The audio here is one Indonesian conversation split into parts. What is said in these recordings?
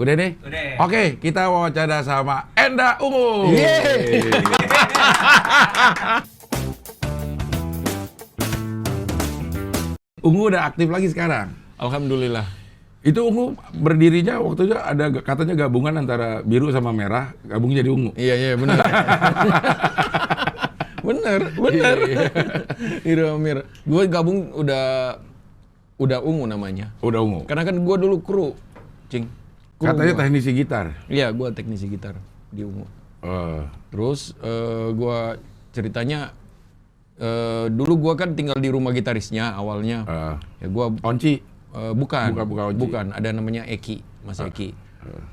Udah nih? Udah. Oke, kita wawancara sama Enda Ungu. Yeay. Ungu udah aktif lagi sekarang. Alhamdulillah. Itu Ungu berdirinya waktu itu ada katanya gabungan antara biru sama merah, gabung jadi Ungu. Iya benar. bener. Biru Amir. Gue gabung udah Ungu namanya. Udah Ungu. Karena kan gue dulu kru, Cing. Kru Katanya gua. teknisi gitar. Iya, gue teknisi gitar di Ungu. Terus gue ceritanya dulu gue kan tinggal di rumah gitarisnya awalnya. Ya gue Onci. bukan Onci. bukan, ada namanya Eki, Mas Eki.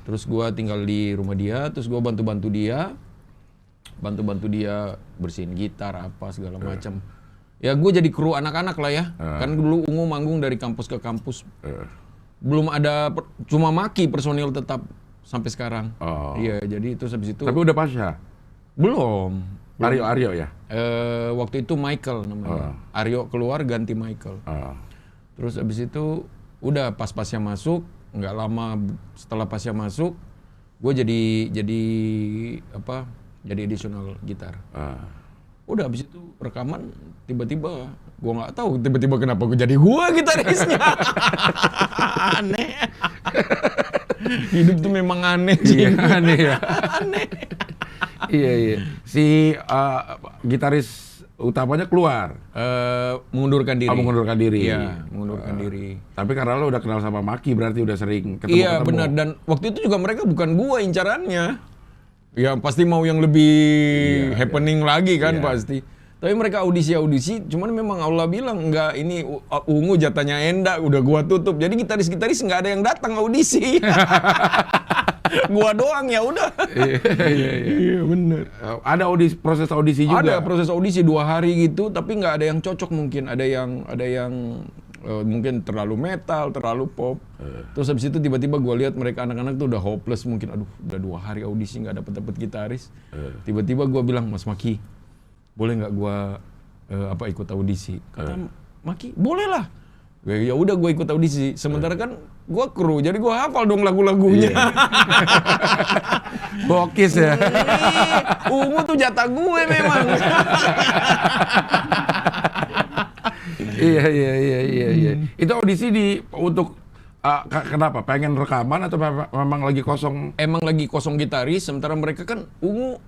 Terus gue tinggal di rumah dia, terus gue bantu bantu dia bersihin gitar apa segala macam. Ya gue jadi kru anak-anak lah ya. Kan dulu Ungu manggung dari kampus ke kampus. Belum ada cuma Maki personil tetap sampai sekarang. Iya, jadi itu habis itu. Tapi udah pasca. Belum. Aryo ya. Waktu itu Michael namanya. Aryo keluar ganti Michael. Terus habis itu udah pas-pasnya masuk, nggak lama setelah pasnya masuk, gue jadi additional gitar. Udah habis itu rekaman, tiba-tiba gue nggak tahu tiba-tiba kenapa gue jadi gitarisnya. Aneh. Hidup tuh memang aneh sih. Iya, aneh ya. Aneh. Iya. Si gitaris utamanya keluar. Mengundurkan diri. Mengundurkan diri. Iya, mengundurkan diri. Tapi karena lo udah kenal sama Maki, berarti udah sering ketemu. Iya benar, dan waktu itu juga mereka bukan gua incarannya. Ya pasti mau yang lebih happening lagi kan pasti. Tapi mereka audisi, cuman memang Allah bilang enggak, ini Ungu jatahnya Enda, udah gua tutup. Jadi gitaris-gitaris nggak ada yang datang audisi. Gua doang ya udah. Iya bener. Ada proses audisi juga. Ada proses audisi 2 hari gitu, tapi nggak ada yang cocok mungkin. Ada yang mungkin terlalu metal, terlalu pop. Terus habis itu tiba-tiba gue lihat mereka anak-anak tuh udah hopeless mungkin. Aduh, udah 2 hari audisi nggak dapet gitaris. Tiba-tiba gue bilang, Mas Maki, boleh nggak gue ikut audisi? Kata Maki, boleh lah. Ya udah gue ikut audisi. Sementara kan gue kru, jadi gue hafal dong lagu-lagunya. Bokis ya. Ungu tuh jatah gue memang. Iya. Itu audisi untuk kenapa? Pengen rekaman atau memang lagi kosong? Emang lagi kosong gitaris, sementara mereka kan Ungu,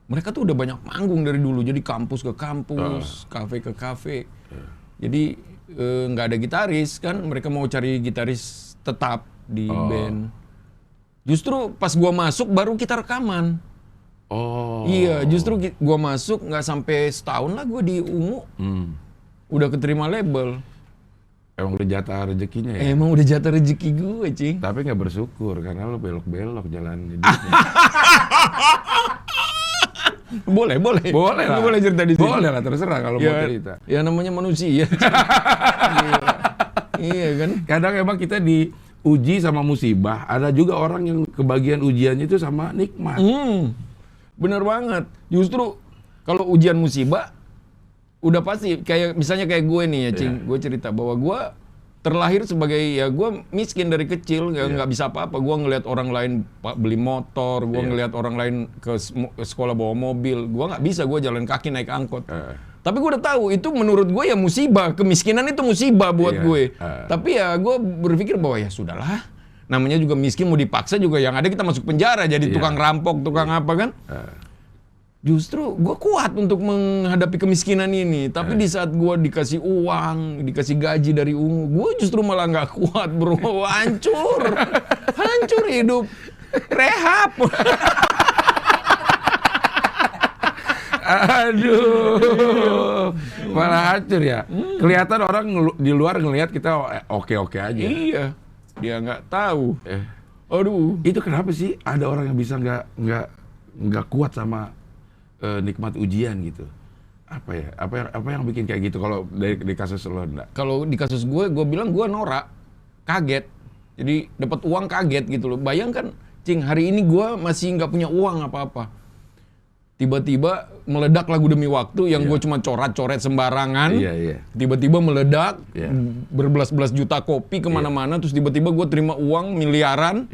mereka tuh udah banyak manggung dari dulu. Jadi kampus ke kampus, kafe ke kafe. Jadi nggak ada gitaris kan, mereka mau cari gitaris tetap di band. Justru pas gua masuk baru kita rekaman. Iya, justru gua masuk nggak sampai setahun lah gua di Ungu. Udah keterima label. Emang udah jatah rezekinya ya? Emang udah jatah rezeki gue, Cing. Tapi nggak bersyukur karena lo belok-belok jalan hidupnya. Boleh lah. Boleh cerita di sini. Boleh lah, terserah kalau mau cerita. Ya namanya manusia. Iya kan? Kadang emang kita diuji sama musibah, ada juga orang yang kebagian ujiannya itu sama nikmat. Bener banget. Justru kalau ujian musibah, udah pasti kayak misalnya kayak gue nih ya, Cing. Gue cerita bahwa gue terlahir sebagai, ya gue miskin dari kecil, nggak bisa apa-apa. Gue ngelihat orang lain beli motor, gue ngelihat orang lain ke sekolah bawa mobil. Gue nggak bisa, gue jalan kaki naik angkot. Tapi gue udah tahu itu menurut gue ya musibah, kemiskinan itu musibah buat gue. Tapi ya gue berpikir bahwa ya sudahlah, namanya juga miskin, mau dipaksa juga yang ada kita masuk penjara jadi tukang rampok, tukang apa kan. Justru gue kuat untuk menghadapi kemiskinan ini. Tapi di saat gue dikasih uang, dikasih gaji dari Ungu, gue justru malah nggak kuat, bro. Hancur hidup. Rehab. Aduh, malah hancur ya. Kelihatan orang di luar ngelihat kita oke-oke aja. Iya, dia nggak tahu. Aduh, itu kenapa sih ada orang yang bisa nggak kuat sama nikmat ujian gitu? Apa ya? Apa yang bikin kayak gitu kalau di kasus lo, enggak? Kalau di kasus gue bilang gue norak, kaget. Jadi dapat uang kaget gitu loh. Bayangkan, Cing, hari ini gue masih nggak punya uang apa-apa. Tiba-tiba meledak Lagu Demi Waktu yang gue cuma coret-coret sembarangan. Tiba-tiba meledak, berbelas-belas juta kopi kemana-mana. Terus tiba-tiba gue terima uang miliaran.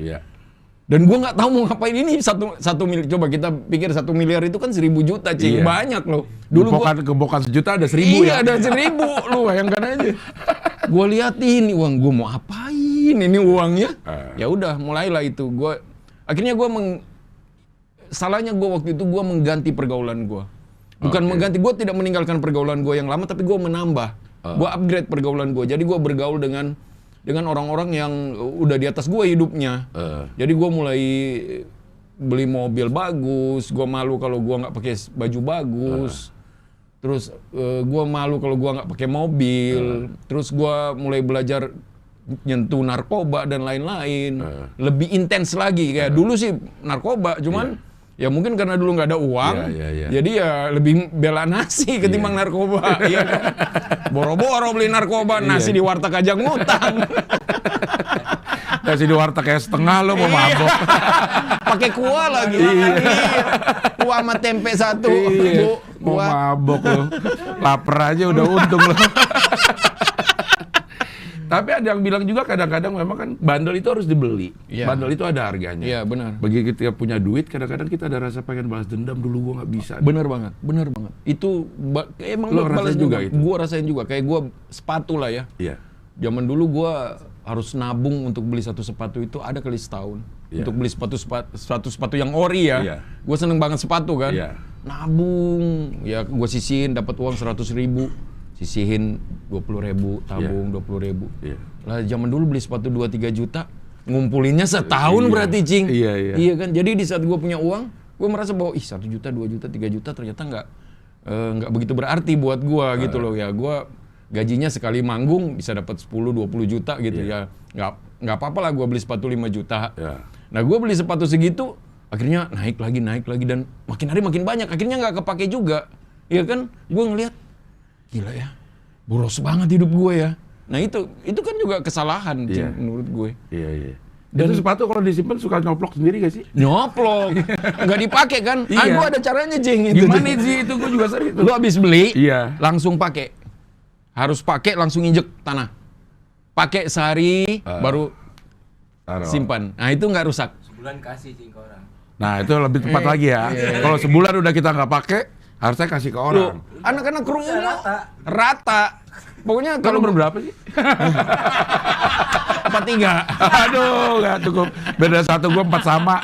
Dan gue nggak tahu mau ngapain ini satu miliar. Coba kita pikir 1 miliar itu kan 1.000 juta, Cing. Iya. Banyak loh. Dulu Gebokan 1 juta ada 1.000 iya, ya. ada 1.000. Lu bayangkan aja. Gue liatin uang gue mau apain ini uangnya. Ya udah, mulailah itu. Akhirnya salahnya gue waktu itu gue mengganti pergaulan gue. Bukan mengganti, gue tidak meninggalkan pergaulan gue yang lama, tapi gue menambah. Gue upgrade pergaulan gue. Jadi gue bergaul dengan orang-orang yang udah di atas gue hidupnya. Jadi gue mulai beli mobil bagus. Gue malu kalau gue nggak pakai baju bagus. Terus gue malu kalau gue nggak pakai mobil. Terus gue mulai belajar nyentuh narkoba dan lain-lain. Lebih intens lagi. Kayak dulu sih narkoba, cuman ya mungkin karena dulu nggak ada uang, jadi ya lebih bela nasi ketimbang narkoba. Iya kan? Boro-boro beli narkoba, nasi di warteg aja ngutang. Nasi di warteg kayak setengah lo mau mabok. Pakai kuah lagi. Kuah sama tempe satu. Bu, mau mabok lo. Laper aja udah untung lo. Tapi ada yang bilang juga kadang-kadang memang kan bandel itu harus dibeli. Bandel itu ada harganya. Iya, benar. Begitu kita punya duit, kadang-kadang kita ada rasa pengen balas dendam, dulu gua nggak bisa. Bener banget. Itu emang lo rasain juga itu? Gua rasain juga. Kayak gua sepatu lah ya. Iya. Zaman dulu gua harus nabung untuk beli satu sepatu itu ada kali setahun. Untuk beli sepatu yang ori ya. Gua seneng banget sepatu kan. Nabung, ya gua sisihin dapat uang 100.000. Sisihin 20.000, tabung 20.000. Lah zaman dulu beli sepatu 2-3 juta, ngumpulinnya setahun berarti, Cing. Iya kan? Jadi di saat gue punya uang, gue merasa bahwa 1 juta, 2 juta, 3 juta ternyata nggak begitu berarti buat gue gitu loh ya. Gue gajinya sekali manggung bisa dapat 10-20 juta gitu ya. Nggak apa-apa lah gue beli sepatu 5 juta. Nah gue beli sepatu segitu, akhirnya naik lagi dan makin hari makin banyak. Akhirnya nggak kepake juga, iya kan? Gue ngeliat gila ya, boros banget hidup gue ya. Nah itu kan juga kesalahan menurut gue. Dan itu sepatu kalau disimpan suka nyoplok sendiri gak sih? Nyoplok, nggak dipakai kan? Gue ada caranya, Jing. Gimana sih itu? Gue juga sering itu. Lu abis beli, langsung pakai. Harus pakai langsung injek tanah. Pakai sehari baru simpan. Nah itu nggak rusak. Sebulan kasih Cing ke orang. Nah itu lebih tepat lagi ya. Kalau sebulan udah kita nggak pakai, harusnya kasih ke orang. Anak-anak rumah rata. Pokoknya Kalau berapa sih? 4-3. Aduh, nggak cukup. Beda 1, gue 4 sama.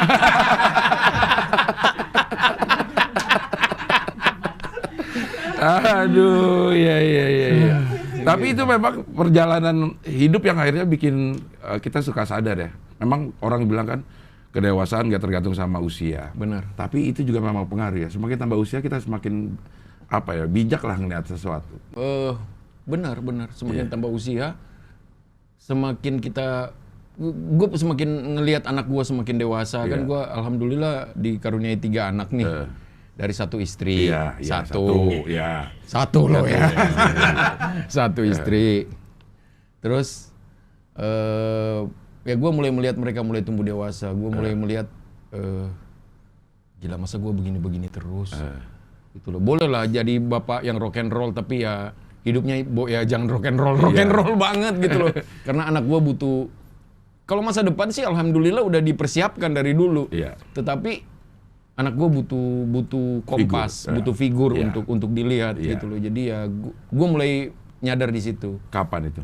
Aduh, iya. Tapi itu memang perjalanan hidup yang akhirnya bikin kita suka sadar ya. Memang orang bilang kan, kedewasaan gak tergantung sama usia. Benar. Tapi itu juga memang pengaruh ya. Semakin tambah usia kita semakin bijak lah ngeliat sesuatu. Benar. Semakin tambah usia, semakin gue semakin ngelihat anak gue semakin dewasa. Kan gue alhamdulillah dikaruniai 3 anak nih. Dari 1 istri, satu loh ya. 1 istri. Terus ya gue mulai melihat mereka mulai tumbuh dewasa. Gue mulai melihat gila masa gue begini-begini terus. Itu loh. Boleh lah jadi bapak yang rock and roll, tapi ya hidupnya ya jangan rock and roll banget gitu loh. Karena anak gue butuh, kalau masa depan sih alhamdulillah udah dipersiapkan dari dulu. Tetapi anak gue butuh kompas, butuh figur untuk dilihat gitu loh. Jadi ya gue mulai nyadar di situ. Kapan itu?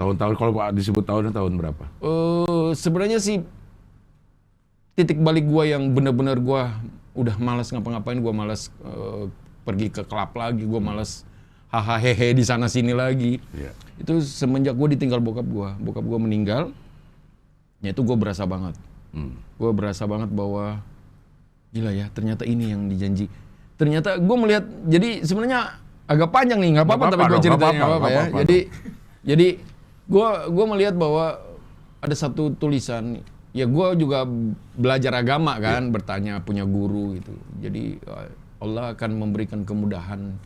Tahun-tahun, kalau disebut tahun berapa? Sebenarnya sih titik balik gue yang benar-benar gue udah malas ngapa-ngapain, gue malas pergi ke klub lagi, gue malas hahaha di sana sini lagi. Itu semenjak gue ditinggal bokap gue meninggal, ya itu gue berasa banget. Gue berasa banget bahwa gila ya, ternyata ini yang dijanji. Ternyata gue melihat, jadi sebenarnya agak panjang nih, nggak apa-apa tapi gue ceritanya nggak apa-apa ya. Jadi gue melihat bahwa ada satu tulisan, ya gue juga belajar agama kan, bertanya punya guru gitu. Jadi Allah akan memberikan kemudahan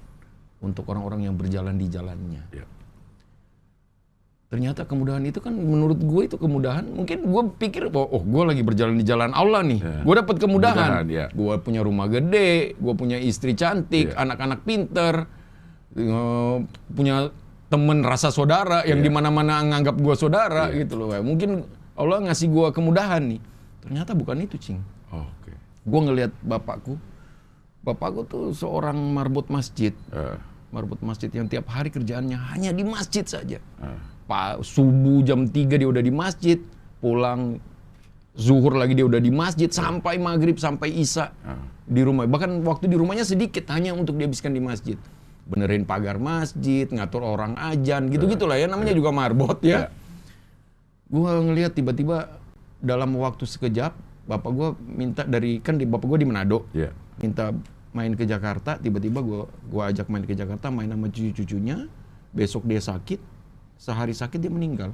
untuk orang-orang yang berjalan di jalannya. Ternyata kemudahan itu kan menurut gue itu kemudahan. Mungkin gue pikir bahwa gue lagi berjalan di jalan Allah nih. Gue dapat kemudahan. Gue punya rumah gede, gue punya istri cantik, anak-anak pinter, punya temen rasa saudara yang di mana-mana nganggap gue saudara gitu loh. Mungkin Allah ngasih gue kemudahan nih. Ternyata bukan itu, Cing. Oke. Gue ngelihat bapakku tuh seorang marbot masjid. Marbot masjid yang tiap hari kerjaannya hanya di masjid saja. Pak, subuh jam 3 dia udah di masjid, pulang zuhur lagi dia udah di masjid, sampai maghrib, sampai isya di rumah. Bahkan waktu di rumahnya sedikit, hanya untuk dihabiskan di masjid. Benerin pagar masjid, ngatur orang ajan, gitu-gitulah ya, namanya juga marbot ya. Gue ngelihat tiba-tiba dalam waktu sekejap, bapak gue minta bapak gue di Manado, minta main ke Jakarta, tiba-tiba gue ajak main ke Jakarta, main sama cucu-cucunya, besok dia sakit, sehari sakit dia meninggal.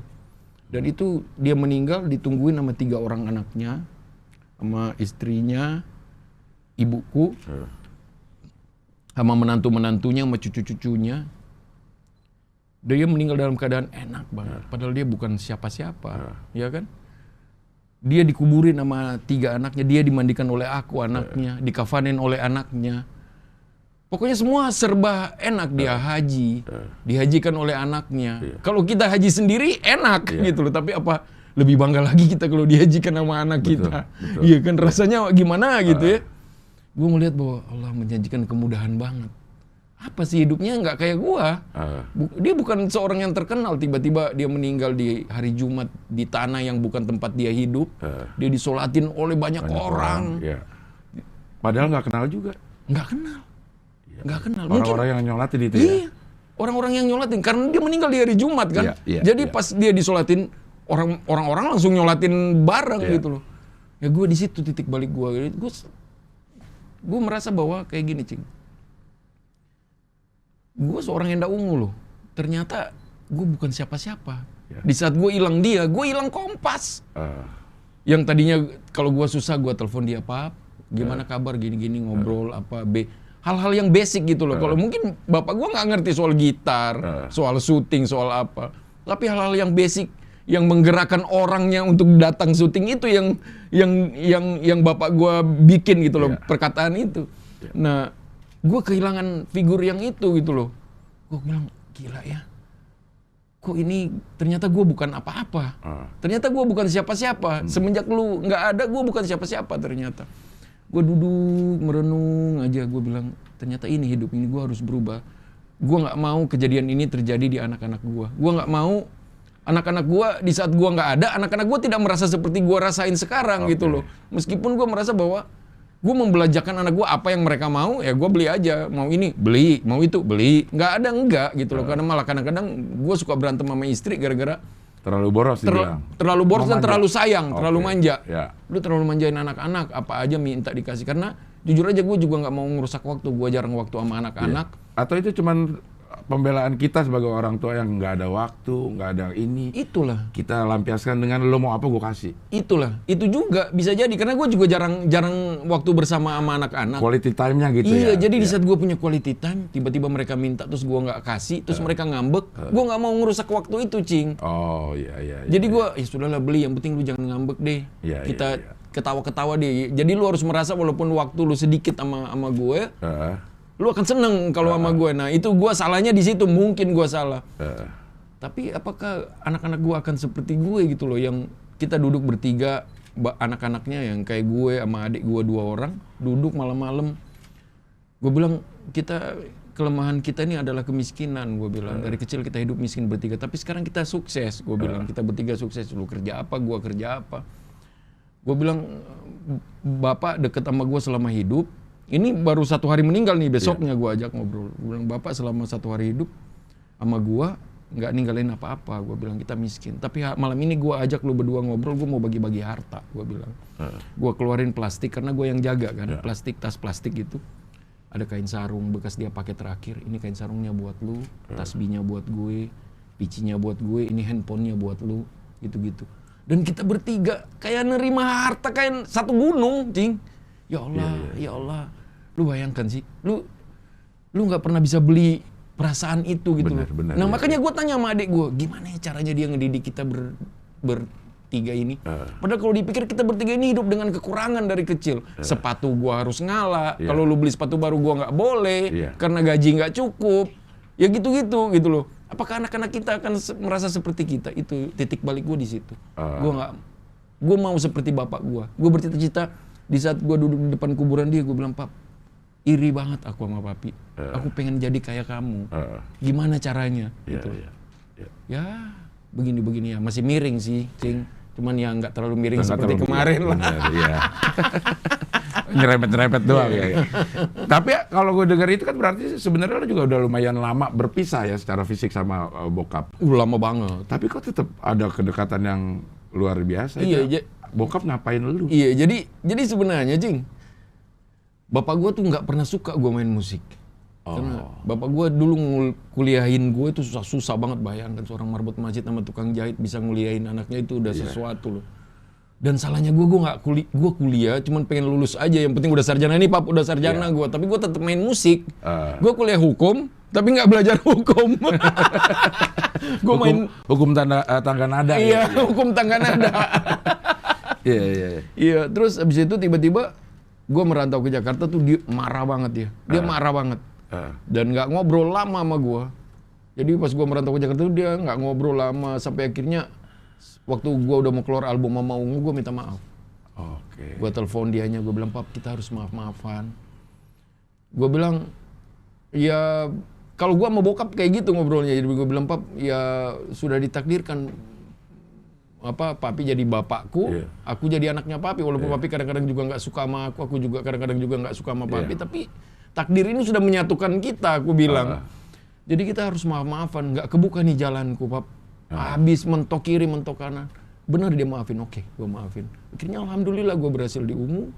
Dan itu dia meninggal ditungguin sama 3 orang anaknya, sama istrinya, ibuku, sama menantu-menantunya, sama cucu-cucunya. Dia meninggal dalam keadaan enak banget, padahal dia bukan siapa-siapa, ya kan? Dia dikuburin sama 3 anaknya, dia dimandikan oleh aku anaknya, dikafanin oleh anaknya. Pokoknya semua serba enak, dia haji, dihajikan oleh anaknya. Kalau kita haji sendiri enak gitu loh, tapi apa lebih bangga lagi kita kalau dihajikan sama anak kita. Iya kan, rasanya gimana gitu ya. Gue melihat bahwa Allah menjanjikan kemudahan banget. Apa sih hidupnya nggak kayak gua? Dia bukan seorang yang terkenal, tiba-tiba dia meninggal di hari Jumat di tanah yang bukan tempat dia hidup. Dia disolatin oleh banyak orang. Padahal nggak kenal juga. Nggak kenal. Nggak kenal. Orang-orang yang nyolatin itu ya? Orang-orang yang nyolatin, karena dia meninggal di hari Jumat kan. Jadi pas dia disolatin, orang-orang langsung nyolatin bareng gitu loh. Ya gue di situ titik balik gue. Gue merasa bahwa kayak gini, Cing. Gue seorang yang ndak ungu loh. Ternyata gue bukan siapa-siapa. Di saat gue hilang dia, gue hilang kompas. Yang tadinya kalau gue susah gue telepon dia, Pap, gimana kabar, gini-gini, ngobrol apa hal-hal yang basic gitu loh. Kalau mungkin bapak gue nggak ngerti soal gitar, soal syuting, soal apa. Tapi hal-hal yang basic yang menggerakkan orangnya untuk datang syuting itu yang bapak gue bikin gitu loh, perkataan itu. Nah, gue kehilangan figur yang itu gitu loh. Gue bilang, gila ya. Kok ini ternyata gue bukan apa-apa. Ternyata gue bukan siapa-siapa. Semenjak lu nggak ada, gue bukan siapa-siapa ternyata. Gue duduk, merenung aja. Gue bilang, ternyata ini hidup ini gue harus berubah. Gue nggak mau kejadian ini terjadi di anak-anak gue. Gue nggak mau anak-anak gue di saat gue nggak ada, anak-anak gue tidak merasa seperti gue rasain sekarang gitu loh. Meskipun gue merasa bahwa gue membelajarkan anak gue apa yang mereka mau, ya gue beli aja. Mau ini, beli. Mau itu, beli. Enggak gitu loh. Karena malah kadang-kadang gue suka berantem sama istri gara-gara terlalu boros terlalu boros dan terlalu sayang, terlalu manja. Ya. Lu terlalu manjain anak-anak, apa aja minta dikasih. Karena jujur aja gue juga nggak mau ngerusak waktu. Gue jarang waktu sama anak-anak. Atau itu cuman pembelaan kita sebagai orang tua yang nggak ada waktu, nggak ada ini. Itulah. Kita lampiaskan dengan lo mau apa gue kasih. Itulah. Itu juga bisa jadi. Karena gue juga jarang waktu bersama sama anak-anak. Quality time-nya gitu iya, ya. jadi di saat gue punya quality time, tiba-tiba mereka minta, terus gue nggak kasih, terus mereka ngambek. Gue nggak mau ngerusak waktu itu, Cing. Oh, iya. Jadi gue, ya sudahlah beli, yang penting lu jangan ngambek deh. Kita ketawa-ketawa deh. Jadi lu harus merasa walaupun waktu lu sedikit sama gue, lu akan seneng kalau sama gue. Nah itu gue salahnya di situ, mungkin gue salah. Tapi apakah anak-anak gue akan seperti gue gitu loh, yang kita duduk bertiga, anak-anaknya yang kayak gue sama adik gue 2 orang, duduk malam-malam. Gue bilang, kelemahan kita ini adalah kemiskinan, gue bilang. Dari kecil kita hidup miskin bertiga, tapi sekarang kita sukses, gue bilang. Kita bertiga sukses, lu kerja apa, gue kerja apa. Gue bilang, bapak deket sama gue selama hidup. Ini baru 1 hari meninggal nih, besoknya gue ajak ngobrol. Gue bilang, bapak selama 1 hari hidup sama gue nggak ninggalin apa-apa. Gue bilang, kita miskin. Tapi malam ini gue ajak lu berdua ngobrol, gue mau bagi-bagi harta. Gue bilang, gue keluarin plastik karena gue yang jaga kan, plastik, tas plastik gitu. Ada kain sarung bekas dia pakai terakhir. Ini kain sarungnya buat lu, tasbihnya buat gue, picinya buat gue, ini handphonenya buat lu, gitu-gitu. Dan kita bertiga kayak nerima harta kayak 1 gunung, Cing. Ya Allah, ya Allah. Lu bayangkan sih, lu nggak pernah bisa beli perasaan itu gitu loh. Nah makanya gue tanya sama adik gue, gimana ya caranya dia ngedidik kita bertiga ini? Padahal kalau dipikir kita bertiga ini hidup dengan kekurangan dari kecil. Sepatu gue harus ngalah, kalau lu beli sepatu baru gue nggak boleh, karena gaji nggak cukup. Ya gitu-gitu gitu loh. Apakah anak-anak kita akan merasa seperti kita? Itu titik balik gue di situ. gue mau seperti bapak gue. Gue bercita-cita di saat gue duduk di depan kuburan dia, gue bilang, Pap, iri banget aku sama papi. Aku pengen jadi kayak kamu. Gimana caranya? Gitu. Ya, begini-begini ya. Masih miring sih, Cing. Cuman ya nggak terlalu miring seperti kemarin lah. Iya. Nyerempet-nyerempet doang ya. Tapi ya, kalau gue dengar itu kan berarti sebenarnya lo juga udah lumayan lama berpisah ya secara fisik sama bokap. Lama banget. Tapi kok tetap ada kedekatan yang luar biasa. Iya, bokap ngapain lu? Iya, jadi sebenarnya, Cing, bapak gue tuh nggak pernah suka gue main musik. Karena bapak gue dulu kuliahin gue itu susah banget, bayangkan seorang marbot masjid sama tukang jahit bisa nguliahin anaknya itu udah sesuatu loh. Dan salahnya gue kuliah cuman pengen lulus aja, yang penting udah sarjana nih, Pap, udah sarjana gue, tapi gue tetap main musik. Gue kuliah hukum tapi nggak belajar hukum. Gue main hukum tangga nada. Iya, ya. Hukum tangga nada. Iya. Terus abis itu tiba-tiba gue merantau ke Jakarta tuh, dia marah banget dia marah banget. Dan nggak ngobrol lama sama gue. Jadi pas gue merantau ke Jakarta tuh dia nggak ngobrol lama, sampai akhirnya waktu gue udah mau keluar album Mama Ungu, gue minta maaf. Gue telepon dianya, gue bilang, Pap, kita harus maaf-maafan. Gue bilang, ya kalau gue sama bokap kayak gitu ngobrolnya. Jadi gue bilang, Pap, ya sudah ditakdirkan papi jadi bapakku, aku jadi anaknya papi. Walaupun papi kadang-kadang juga nggak suka sama aku juga kadang-kadang juga nggak suka sama papi. Tapi takdir ini sudah menyatukan kita, aku bilang. Jadi kita harus maaf-maafan, nggak kebuka nih jalanku, Pap. Habis mentok kiri, mentok kanan. Benar dia maafin, oke, gue maafin. Akhirnya alhamdulillah gue berhasil di Ungu.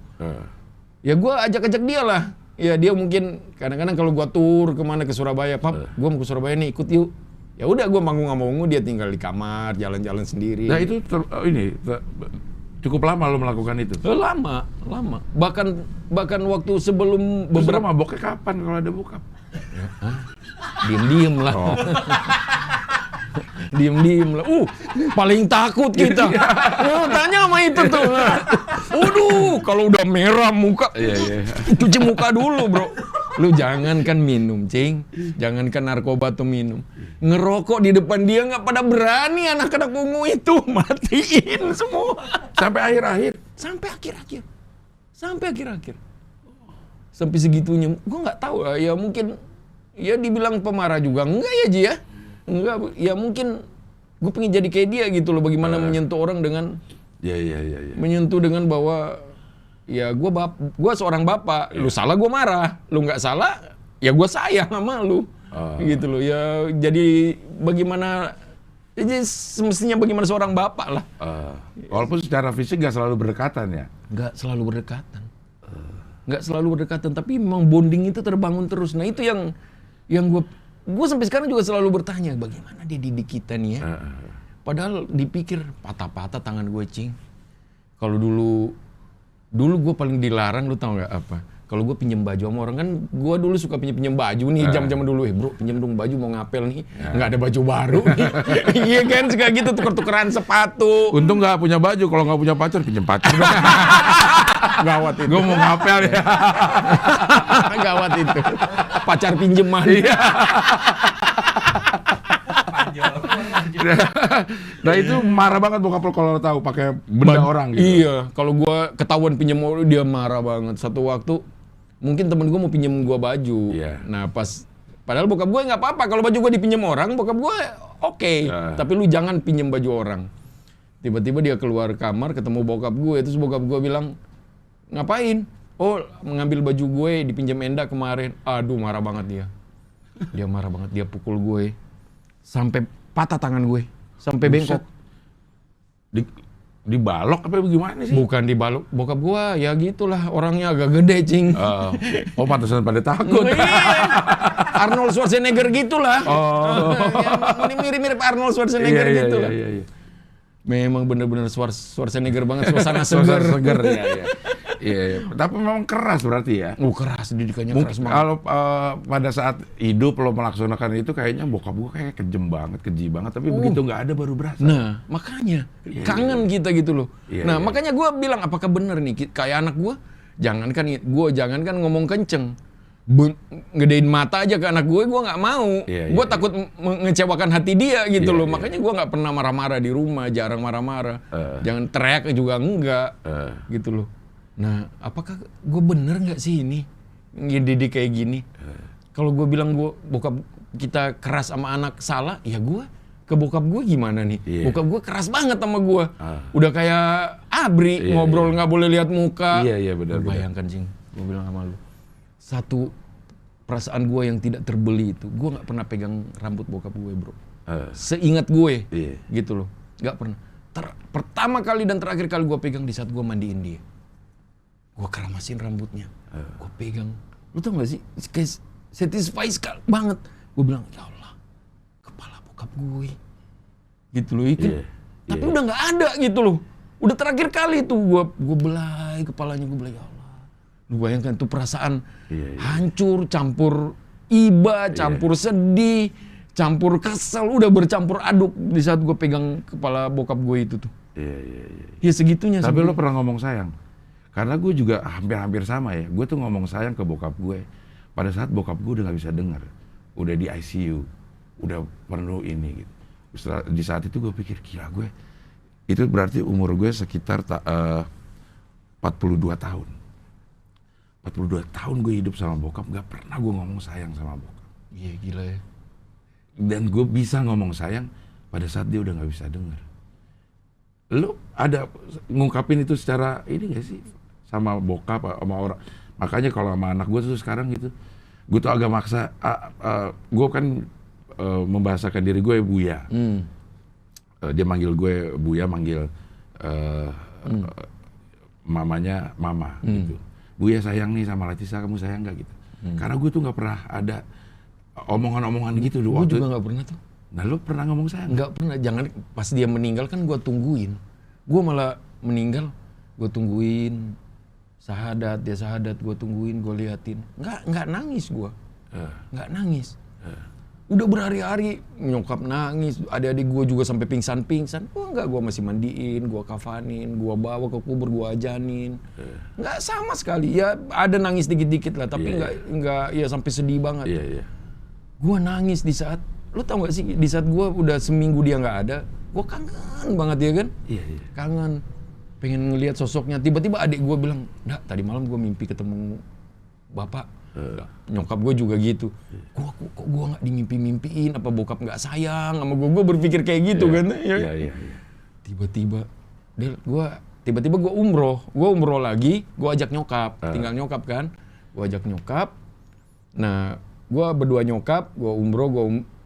Ya gue ajak-ajak dia lah. Ya dia mungkin kadang-kadang kalau gue tur kemana ke Surabaya, Pap, gue mau ke Surabaya nih, ikut yuk. Ya udah, gue manggung sama Ungu, dia tinggal di kamar, jalan-jalan sendiri. Nah itu cukup lama lo melakukan itu? Lama. Bahkan waktu sebelum beberapa maboknya kapan kalau ada bokap? Diem-diem lah. Diem-diem lah. Paling takut kita. Tanya sama itu tuh. Waduh, kalau udah merah muka, cuci muka dulu, bro. Lu jangankan minum, Cing. Jangankan narkoba tuh minum. Ngerokok di depan dia nggak pada berani, anak-anak Ungu itu. Matiin semua. Sampai akhir-akhir? Sampai akhir-akhir. Sampai segitunya. Gue nggak tahu. Ya mungkin, ya dibilang pemarah juga. Enggak ya, Ji ya? Enggak, ya mungkin gue pengen jadi kayak dia gitu loh. Bagaimana menyentuh orang dengan... Menyentuh dengan bahwa... Ya gue seorang bapak, lu salah gue marah, lu nggak salah, ya gue sayang sama lu, gitu loh. Ya jadi bagaimana, jadi semestinya bagaimana seorang bapak lah. Walaupun secara fisik nggak selalu berdekatan ya? Nggak selalu berdekatan, tapi memang bonding itu terbangun terus. Nah itu yang gue sampai sekarang juga selalu bertanya, bagaimana dia didik kita nih ya? Padahal dipikir patah-patah tangan gue, Cing. Kalau dulu gue paling dilarang, lu tau nggak apa? Kalau gue pinjem baju sama orang, kan gue dulu suka pinjem baju nih, jam-jaman dulu, bro pinjem dong baju, mau ngapel nih, nggak ada baju baru nih. Iya kan, suka gitu, tuker-tukeran sepatu. Untung nggak punya baju, kalau nggak punya pacar, pinjem pacar. Gawat itu. Gue mau ngapel ya. Gawat itu. Pacar pinjeman. Nah itu marah banget bokap lo kalau tahu pakai benda orang gitu. Iya, kalau gua ketahuan pinjem orang, dia marah banget. Satu waktu mungkin temen gua mau pinjem gua baju. Nah padahal bokap gua nggak apa-apa kalau baju gua dipinjem orang, bokap gua oke. Tapi lu jangan pinjem baju orang. Tiba-tiba dia keluar kamar ketemu bokap gue, terus bokap gua bilang, ngapain? Oh, mengambil baju gue dipinjam Enda kemarin. Aduh, marah banget dia. Dia marah banget, dia pukul gue sampai patah tangan gue, sampai bengkok. Dibalok apa gimana sih? Bukan dibalok, bokap gue ya gitulah, orangnya agak gede, Cing. Oh, pantesan pada takut. Arnold Schwarzenegger gitulah. Ini mirip-mirip Arnold Schwarzenegger gitulah. Iya. Memang bener-bener Schwarzenegger banget, suasana seger. Iya. Tapi memang keras berarti ya? Keras, didikannya keras banget. Kalau pada saat hidup lo melaksanakan itu kayaknya bokap gue kayak kejem banget, keji banget. Tapi begitu nggak ada baru berasa. Nah, makanya kangen kita gitu loh. Makanya gue bilang, apakah bener nih kayak anak gue? Jangankan ngomong kenceng. ngedein mata aja ke anak gue nggak mau. Gue takut mengecewakan hati dia gitu loh. Makanya gue nggak pernah marah-marah di rumah, jarang marah-marah. Jangan teriak juga enggak, gitu loh. Nah, apakah gue bener nggak sih ini ngedidik kayak gini? Kalau gue bilang bokap kita keras sama anak salah, ya gue ke bokap gue gimana nih? Bokap gue keras banget sama gue. Udah kayak ABRI, ngobrol nggak boleh lihat muka. Iya benar. Bayangkan Cing, gue bilang sama lu. Satu perasaan gue yang tidak terbeli itu, gue nggak pernah pegang rambut bokap gue, bro. Seingat gue, gitu loh, nggak pernah. Pertama kali dan terakhir kali gue pegang di saat gue mandiin dia. Gue keramasin rambutnya, gue pegang. Lu tau gak sih, kayak satisfied banget. Gue bilang, ya Allah, kepala bokap gue, gitu loh. Tapi udah nggak ada gitu loh. Udah terakhir kali tuh gue belai kepalanya, gue belai, ya Allah. Lu bayangkan tuh perasaan hancur, campur iba, campur sedih, campur kesel, udah bercampur aduk di saat gue pegang kepala bokap gue itu tuh. Ya segitunya. Tapi lo pernah ngomong sayang? Karena gue juga hampir-hampir sama ya. Gue tuh ngomong sayang ke bokap gue pada saat bokap gue udah gak bisa dengar, udah di ICU, udah perlu ini gitu. Di saat itu gue pikir, gila gue, itu berarti umur gue sekitar 42 tahun. 42 tahun gue hidup sama bokap, gak pernah gue ngomong sayang sama bokap. Iya gila ya. Dan gue bisa ngomong sayang pada saat dia udah gak bisa dengar. Lu ada ngungkapin itu secara ini gak sih? Sama bokap, sama orang. Makanya kalau sama anak gue tuh sekarang gitu, gue tuh agak maksa, gue kan membahasakan diri gue Buya. Dia manggil gue Buya, manggil mamanya Mama gitu. Buya sayang nih sama Latisa, kamu sayang gak gitu? Karena gue tuh gak pernah ada omongan-omongan gitu. Gue juga gak pernah tuh. Nah lu pernah ngomong sayang? Gak pernah, jangan pas dia meninggal kan gue tungguin. Gue malah meninggal, gue tungguin. Sahadat, dia sahadat, gue tungguin, gue liatin. Nggak nangis gue. Nggak nangis. Udah berhari-hari nyokap nangis, adik-adik gue juga sampai pingsan-pingsan. Gue enggak, gue masih mandiin, gue kafanin, gue bawa ke kubur, gue ajanin. Nggak sama sekali. Ya ada nangis dikit-dikit lah, tapi nggak ya sampai sedih banget. Gue nangis di saat, lu tau gak sih, di saat gue udah seminggu dia nggak ada, gue kangen banget ya kan? Kangen. Pengen ngelihat sosoknya. Tiba-tiba adik gue bilang, "Dak, tadi malam gue mimpi ketemu bapak." Nyokap gue juga gitu. Kok gue nggak dimimpi-mimpiin? Apa bokap nggak sayang sama gue? Gue berpikir kayak gitu kan? Tiba-tiba gue umroh. Gue umroh lagi. Gue ajak nyokap. Tinggal nyokap kan? Gue ajak nyokap. Nah, gue berdua nyokap. Gue umroh.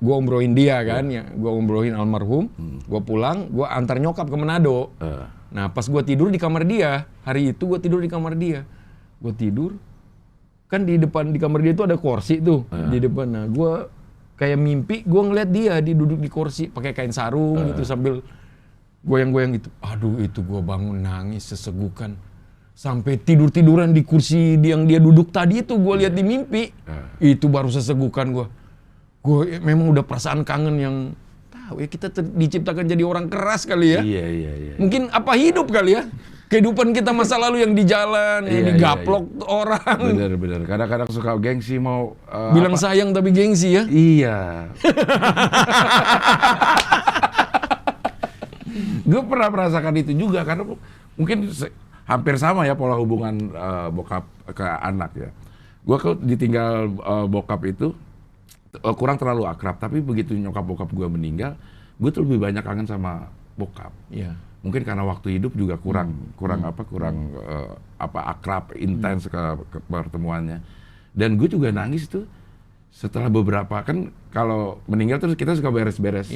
Gue umrohin dia kan? Ya, gue umrohin almarhum. Gue pulang. Gue antar nyokap ke Manado. Nah, pas gue tidur di kamar dia, hari itu gue tidur di kamar dia. Gue tidur, kan di depan di kamar dia itu ada kursi tuh di depan. Nah, gue kayak mimpi, gue ngeliat dia duduk di kursi pakai kain sarung gitu sambil goyang-goyang gitu. Aduh, itu gue bangun nangis sesegukan. Sampai tidur-tiduran di kursi yang dia duduk tadi itu gue lihat di mimpi. Itu baru sesegukan gue. Gue memang udah perasaan kangen yang kita diciptakan jadi orang keras kali ya. Mungkin apa hidup kali ya. Kehidupan kita masa lalu yang di jalan, yang digaplok orang. Bener. Kadang-kadang suka gengsi mau bilang sayang tapi gengsi ya. Iya. Gue pernah merasakan itu juga karena mungkin hampir sama ya pola hubungan bokap ke anak ya. Gue ditinggal bokap itu kurang terlalu akrab, tapi begitu nyokap bokap gue meninggal, gue tuh lebih banyak kangen sama bokap. Mungkin karena waktu hidup juga kurang akrab, intens ke pertemuannya. Dan gue juga nangis tuh setelah beberapa, kan kalau meninggal terus kita suka beres-beres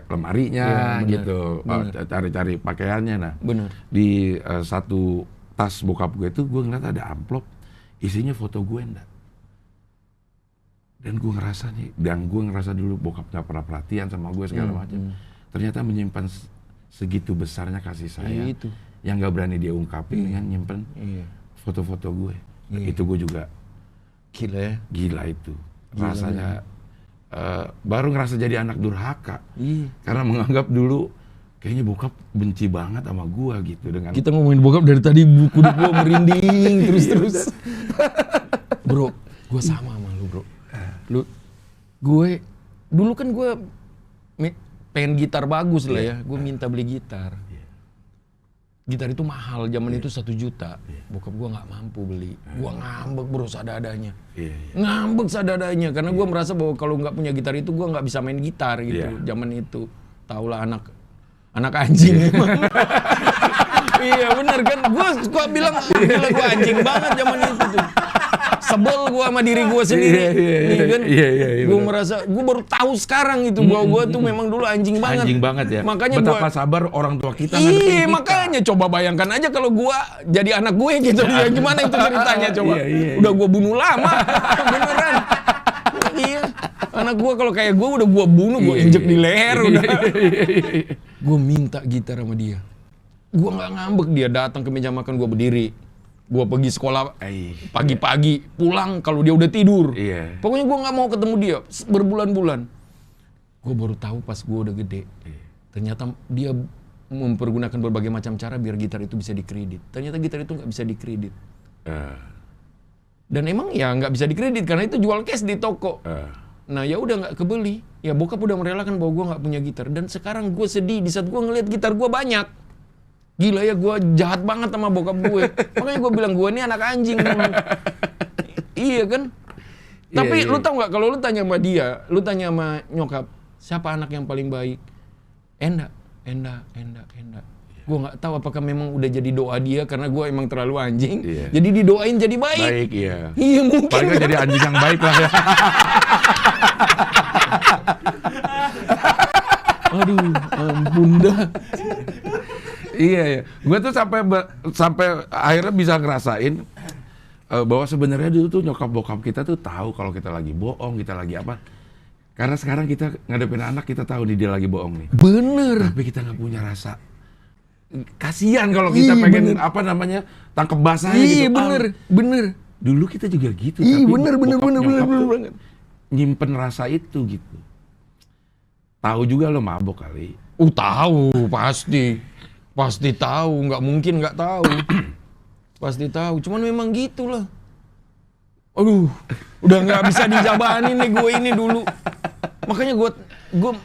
lemarinya gitu, cari-cari pakaiannya. Nah, di satu tas bokap gue itu gue ngeliat ada amplop isinya foto gue enggak. Dan gue ngerasa dulu bokap gak pernah perhatian sama gue segala macam. Ternyata menyimpan segitu besarnya kasih sayang yang gak berani dia ungkapin dengan nyimpen foto-foto gue. Itu gue juga gila itu. Rasanya baru ngerasa jadi anak durhaka. Karena menganggap dulu kayaknya bokap benci banget sama gue gitu. Dengan kita ngomongin bokap dari tadi, kudu gue merinding terus-terus. Bro, Gue sama lu bro. Gue dulu kan gue pengen gitar bagus lah ya. Gue minta beli gitar. Gitar itu mahal, zaman itu 1 juta. Bokap gue nggak mampu beli. Gue ngambek bro seadanya. Ngambek seadanya karena gue merasa bahwa kalau nggak punya gitar itu gue nggak bisa main gitar gitu. Zaman itu, taulah anak anjing emang. Iya benar kan, gue suka bilang gila gue anjing banget zaman itu tuh. Sebel gue sama diri gue sendiri. Iya kan? Gue merasa, gue baru tahu sekarang itu bahwa gue tuh memang dulu anjing banget. Anjing banget ya. Makanya betapa sabar orang tua kita ngadepin kita. Iya, makanya coba bayangkan aja kalau gue jadi anak gue gitu. Ya gimana itu ceritanya coba. Udah gue bunuh lama. Beneran. Iya. Anak gue kalau kayak gue udah gue bunuh, gue injek di leher udah. Gue minta gitar sama dia. Gue nggak ngambek, dia datang ke meja makan, gue berdiri. Gue pergi sekolah pagi-pagi, pulang kalau dia udah tidur. Pokoknya gue nggak mau ketemu dia berbulan-bulan. Gue baru tahu pas gue udah gede. Ternyata dia mempergunakan berbagai macam cara biar gitar itu bisa dikredit. Ternyata gitar itu nggak bisa dikredit. Dan emang ya nggak bisa dikredit karena itu jual cash di toko. Nah ya udah nggak kebeli. Ya bokap udah merelakan bahwa gue nggak punya gitar. Dan sekarang gue sedih di saat gue ngeliat gitar gue banyak. Gila ya, gue jahat banget sama bokap gue. Makanya gue bilang gue ini anak anjing. Iya kan? Tapi lu tau nggak, kalau lu tanya sama dia, lu tanya sama nyokap, siapa anak yang paling baik? Enda. Gue nggak tahu apakah memang udah jadi doa dia karena gue emang terlalu anjing. Jadi didoain jadi baik. Baik, iya. Iya mungkin. Paling jadi anjing yang baik lah ya. Aduh, ampun dah. Iya. Gue tuh sampai akhirnya bisa ngerasain bahwa sebenarnya dulu tuh nyokap bokap kita tuh tahu kalau kita lagi bohong, kita lagi apa. Karena sekarang kita ngadepin anak, kita tahu nih dia lagi bohong nih. Bener. Tapi kita nggak punya rasa kasihan kalau kita pengen apa namanya tangkep basahnya gitu. Iya bener. Dulu kita juga gitu. Iya tapi bener banget. Nyimpen rasa itu gitu. Tahu juga lo mabok kali. Tahu pasti tahu, nggak mungkin nggak tahu. Pasti tahu, cuman memang gitulah. Aduh, udah nggak bisa dijabanin nih gue ini dulu.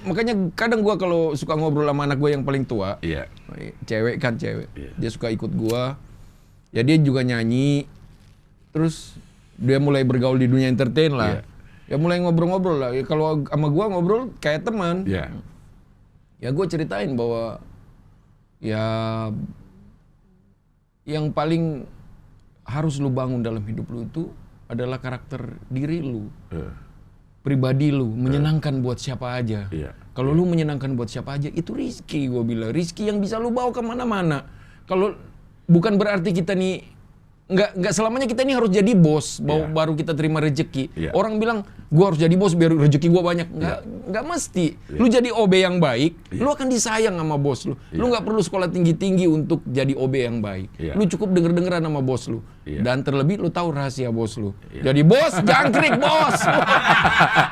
Makanya kadang gue kalau suka ngobrol sama anak gue yang paling tua, cewek, dia suka ikut gue. Ya dia juga nyanyi, terus dia mulai bergaul di dunia entertain lah. Ya mulai ngobrol-ngobrol lah. Ya, kalau sama gue ngobrol kayak teman. Ya gue ceritain bahwa ya yang paling harus lu bangun dalam hidup lu itu adalah karakter diri lu, pribadi lu, menyenangkan buat siapa aja. Kalau lu menyenangkan buat siapa aja, itu rezeki, gue bilang. Rezeki yang bisa lu bawa kemana-mana. Kalau bukan berarti kita nih nggak selamanya kita ini harus jadi bos baru kita terima rezeki. Orang bilang gua harus jadi bos biar rezeki gua banyak. Nggak mesti. Lu jadi OB yang baik, lu akan disayang sama bos lu. Lu nggak perlu sekolah tinggi-tinggi untuk jadi OB yang baik. Lu cukup denger-dengeran sama bos lu. Dan terlebih lu tahu rahasia bos lu. Jadi bos jangkrik bos.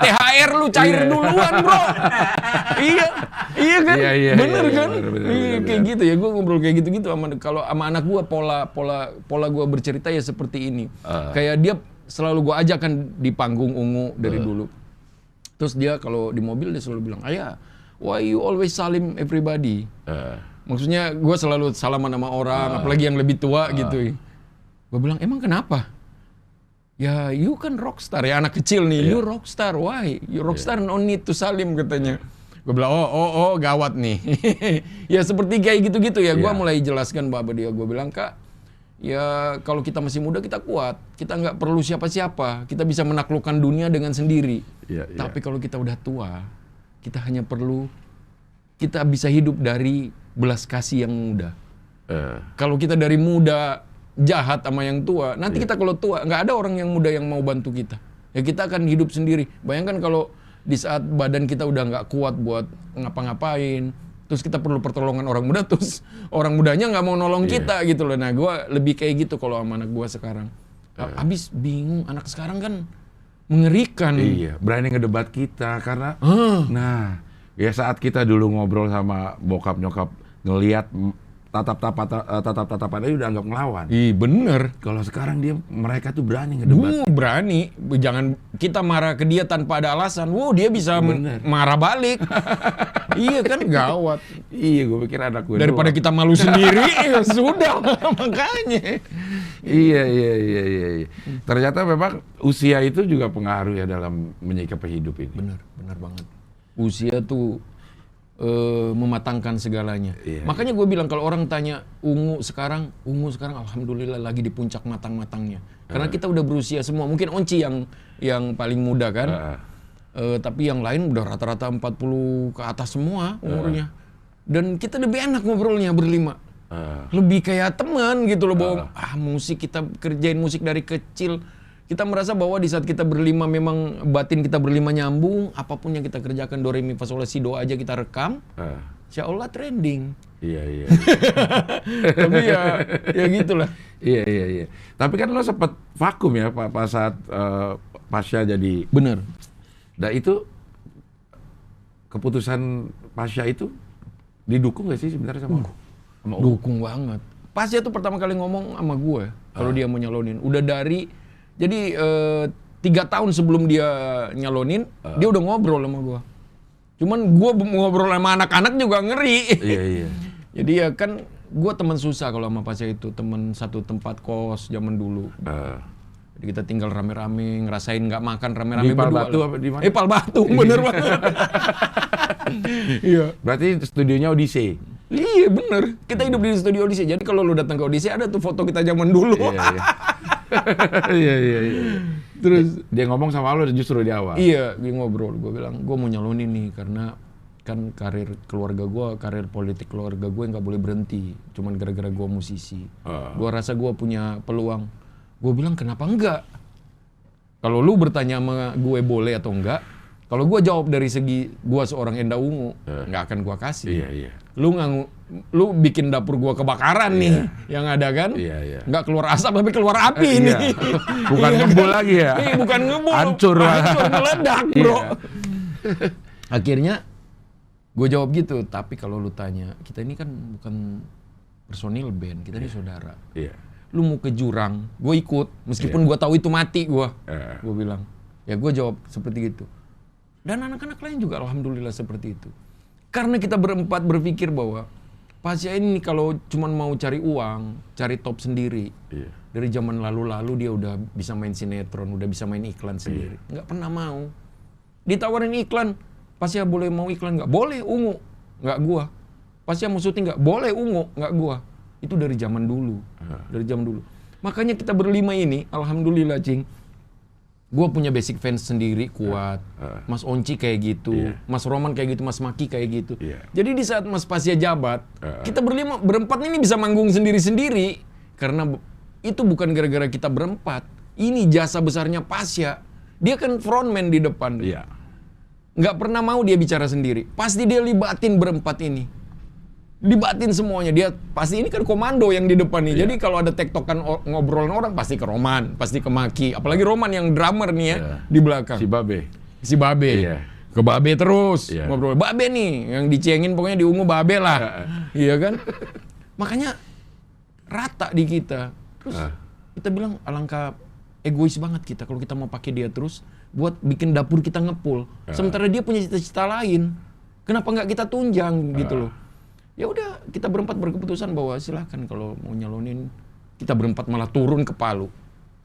THR lu cair duluan bro. Iya kan? Bener kan? Kayak gitu ya, gua ngobrol kayak gitu-gitu sama kalau sama anak gua pola gua cerita ya seperti ini. Kayak dia selalu gue ajakkan di panggung ungu dari dulu. Terus dia kalau di mobil dia selalu bilang, "Ayah, why you always salim everybody?" Maksudnya gue selalu salaman sama orang, apalagi yang lebih tua gitu. Gue bilang, "Emang kenapa?" "Ya, you kan rockstar ya, anak kecil nih. You rockstar, why? You rockstar no need to salim," katanya. Gue bilang, oh gawat nih. Ya seperti kayak gitu-gitu ya. Gue mulai jelaskan bahwa dia. Gue bilang, "Kak, ya kalau kita masih muda kita kuat, kita nggak perlu siapa-siapa, kita bisa menaklukkan dunia dengan sendiri. Tapi kalau kita udah tua, kita hanya perlu, kita bisa hidup dari belas kasih yang muda. Kalau kita dari muda jahat sama yang tua, nanti kita kalau tua, nggak ada orang yang muda yang mau bantu kita. Ya kita akan hidup sendiri. Bayangkan kalau di saat badan kita udah nggak kuat buat ngapa-ngapain, terus kita perlu pertolongan orang muda, terus orang mudanya nggak mau nolong kita gitu loh. Nah gue lebih kayak gitu kalau sama anak gue sekarang. Abis bingung, anak sekarang kan mengerikan. Berani ngedebat kita karena nah ya saat kita dulu ngobrol sama bokap nyokap ngelihat tatap-tatapan aja udah anggap ngelawan. Bener. Kalau sekarang mereka tuh berani ngedebat. Berani. Jangan kita marah ke dia tanpa ada alasan. Dia bisa marah balik. Iya kan, gawat. Iya, gue pikir anak gue daripada kita malu sendiri, ya sudah makanya. Iya. Ternyata memang usia itu juga pengaruh ya dalam menyikapi hidup ini. Benar banget. Usia tuh mematangkan segalanya. Makanya gue bilang kalau orang tanya ungu sekarang alhamdulillah lagi di puncak matang-matangnya. Karena kita udah berusia semua. Mungkin Onci yang paling muda kan. Tapi yang lain udah rata-rata 40 ke atas semua umurnya. Dan kita lebih enak ngobrolnya berlima. Lebih kayak teman gitu loh, bahwa musik, kita kerjain musik dari kecil. Kita merasa bahwa di saat kita berlima memang batin kita berlima nyambung, apapun yang kita kerjakan do re mi fa sol la si do aja kita rekam, insya Allah trending. Iya. Tapi ya gitulah. Iya. Tapi kan lo sempat vakum ya pas saat Pasha jadi. Bener. Dan itu keputusan Pasha itu didukung gak sih sebenarnya sama Dukung banget. Pasha tuh pertama kali ngomong sama gue kalau dia mau nyalonin. Udah jadi 3 tahun sebelum dia nyalonin, dia udah ngobrol sama gue. Cuman gue ngobrol sama anak-anak juga ngeri. Iya. Jadi ya kan gue teman susah kalau sama Pasha itu, teman satu tempat kos zaman dulu. Jadi kita tinggal rame-rame, ngerasain nggak makan rame-rame di Palbatu apa di mana? Palbatu, bener banget. Iya. Berarti studionya Odyssey. Iya bener, kita hidup di studio Odyssey. Jadi kalau lu datang ke Odyssey ada tuh foto kita zaman dulu. Iya. Terus dia ngomong sama lu justru di awal. Iya, dia ngobrol. Gue bilang, gue mau nyalonin nih karena kan karir keluarga gue, karir politik keluarga gue nggak boleh berhenti. Cuman gara-gara gue musisi. Gue rasa gue punya peluang. Gue bilang kenapa enggak? Kalau lu bertanya sama gue boleh atau enggak, kalau gue jawab dari segi gue seorang Enda Ungu, nggak akan gue kasih. Iya. Lu bikin dapur gue kebakaran nih, yang ada kan? Iya. Nggak keluar asap tapi keluar api nih. Bukan ngebul lagi ya? Bukan ngebul, hancur meledak bro. Akhirnya gue jawab gitu, tapi kalau lu tanya, kita ini kan bukan personil band, kita ini saudara. Iya. Lu mau ke jurang, gue ikut, meskipun gue tahu itu mati gue. Gue bilang, ya gue jawab seperti itu. Dan anak-anak lain juga alhamdulillah seperti itu. Karena kita berempat berpikir bahwa Pasha ini kalau cuma mau cari uang, cari top sendiri. Dari zaman lalu-lalu dia udah bisa main sinetron, udah bisa main iklan sendiri. Nggak pernah mau. Ditawarin iklan, Pasha boleh mau iklan nggak? Boleh, Ungu. Nggak gua. Pasha mau syuting nggak? Boleh, Ungu. Nggak gua. Itu dari zaman dulu. Dari zaman dulu. Makanya kita berlima ini, alhamdulillah Cing. Gue punya basic fans sendiri kuat. Mas Onci kayak gitu. Mas Roman kayak gitu, Mas Maki kayak gitu. Jadi di saat Mas Pasha jabat, kita berempat ini bisa manggung sendiri-sendiri. Karena itu bukan gara-gara kita berempat. Ini jasa besarnya Pasha. Dia kan frontman di depan. Nggak pernah mau dia bicara sendiri. Pasti dia libatin berempat ini. Libatin semuanya. Dia pasti ini kan komando yang di depan nih. Jadi kalau ada tektokan ngobrolin orang pasti ke Roman, pasti ke Maki. Apalagi Roman yang drummer nih ya di belakang. Si Babe. Ke Babe terus ngobrol. Babe nih yang dicengin pokoknya di Ungu Babe lah. Iya kan? Makanya rata di kita. Terus kita bilang alangkah egois banget kita kalau kita mau pakai dia terus buat bikin dapur kita ngepul. Sementara dia punya cita-cita lain. Kenapa nggak kita tunjang gitu loh? Ya udah, kita berempat berkeputusan bahwa silahkan kalau mau nyalonin, kita berempat malah turun ke Palu.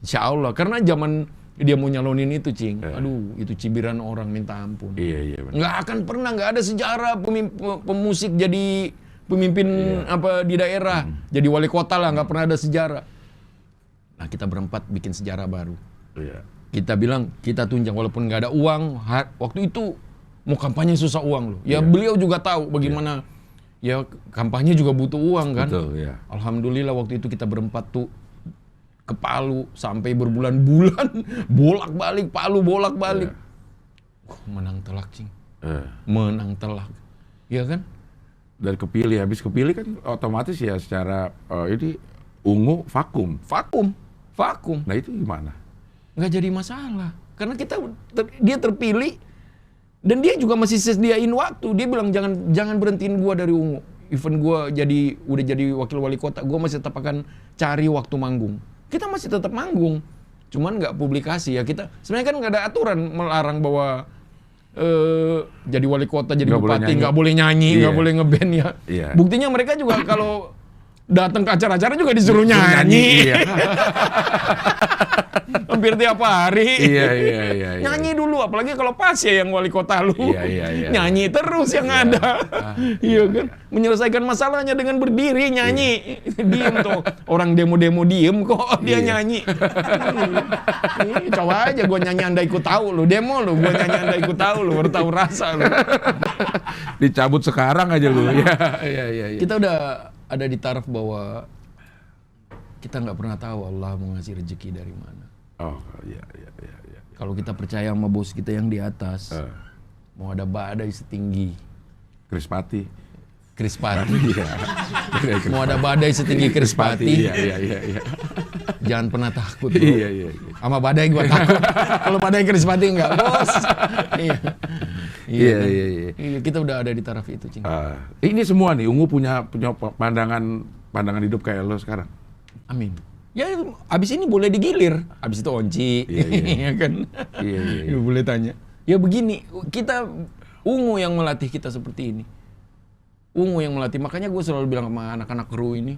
Insya Allah, karena zaman dia mau nyalonin itu, Cing. Aduh, itu cibiran orang minta ampun. Iya. Nggak akan pernah, nggak ada sejarah pemusik jadi pemimpin apa di daerah, jadi wali kota lah, nggak pernah ada sejarah. Nah, kita berempat bikin sejarah baru. Kita bilang kita tunjang walaupun nggak ada uang. Waktu itu mau kampanye susah uang loh. Ya beliau juga tahu bagaimana. Ya kampanye juga butuh uang kan. Betul, ya. Alhamdulillah waktu itu kita berempat tuh ke Palu sampai berbulan-bulan bolak-balik Palu bolak-balik. Menang telak, Cing. Menang telak. Iya kan? Dan kepilih, habis kepilih kan otomatis ya secara ini Ungu vakum. Vakum. Nah itu gimana? Nggak jadi masalah. Karena dia terpilih. Dan dia juga masih sediain waktu. Dia bilang jangan berhentiin gua dari Ungu. event gue udah jadi wakil wali kota, gue masih tetap akan cari waktu manggung. Kita masih tetap manggung, cuman nggak publikasi ya. Kita sebenarnya kan nggak ada aturan melarang bahwa jadi wali kota, jadi bupati nggak boleh nyanyi, nggak boleh ngeband ya. Buktinya mereka juga kalau datang ke acara-acara juga disuruh nyanyi. Hampir tiap hari. Nyanyi dulu, apalagi kalau pas ya yang wali kota lu. Nyanyi terus yang ada. Iya kan? Menyelesaikan masalahnya dengan berdiri nyanyi. Diem tuh. Orang demo-demo diem kok dia nyanyi. Coba aja gua nyanyi Anda ikut tahu lu. Demo lu, gua nyanyi Anda ikut tahu lu, baru tahu rasa lu. Dicabut sekarang aja lu. Kita udah ada di taraf bahwa kita nggak pernah tahu Allah mau ngasih rezeki dari mana. Kalau kita percaya sama bos kita yang di atas, mau ada badai setinggi Krispati. Mau ada badai setinggi Krispati. Jangan pernah takut. Sama badai gua takut. Kalau badai Krispati enggak, bos. Kita udah ada di taraf itu, Cing. Ini semua nih, Ungu punya pandangan hidup kayak lo sekarang. Amin. Ya, abis ini boleh digilir. Abis itu onci, ya kan? Boleh tanya. Ya begini, Ungu yang melatih kita seperti ini. Ungu yang melatih. Makanya gue selalu bilang sama anak-anak kru ini,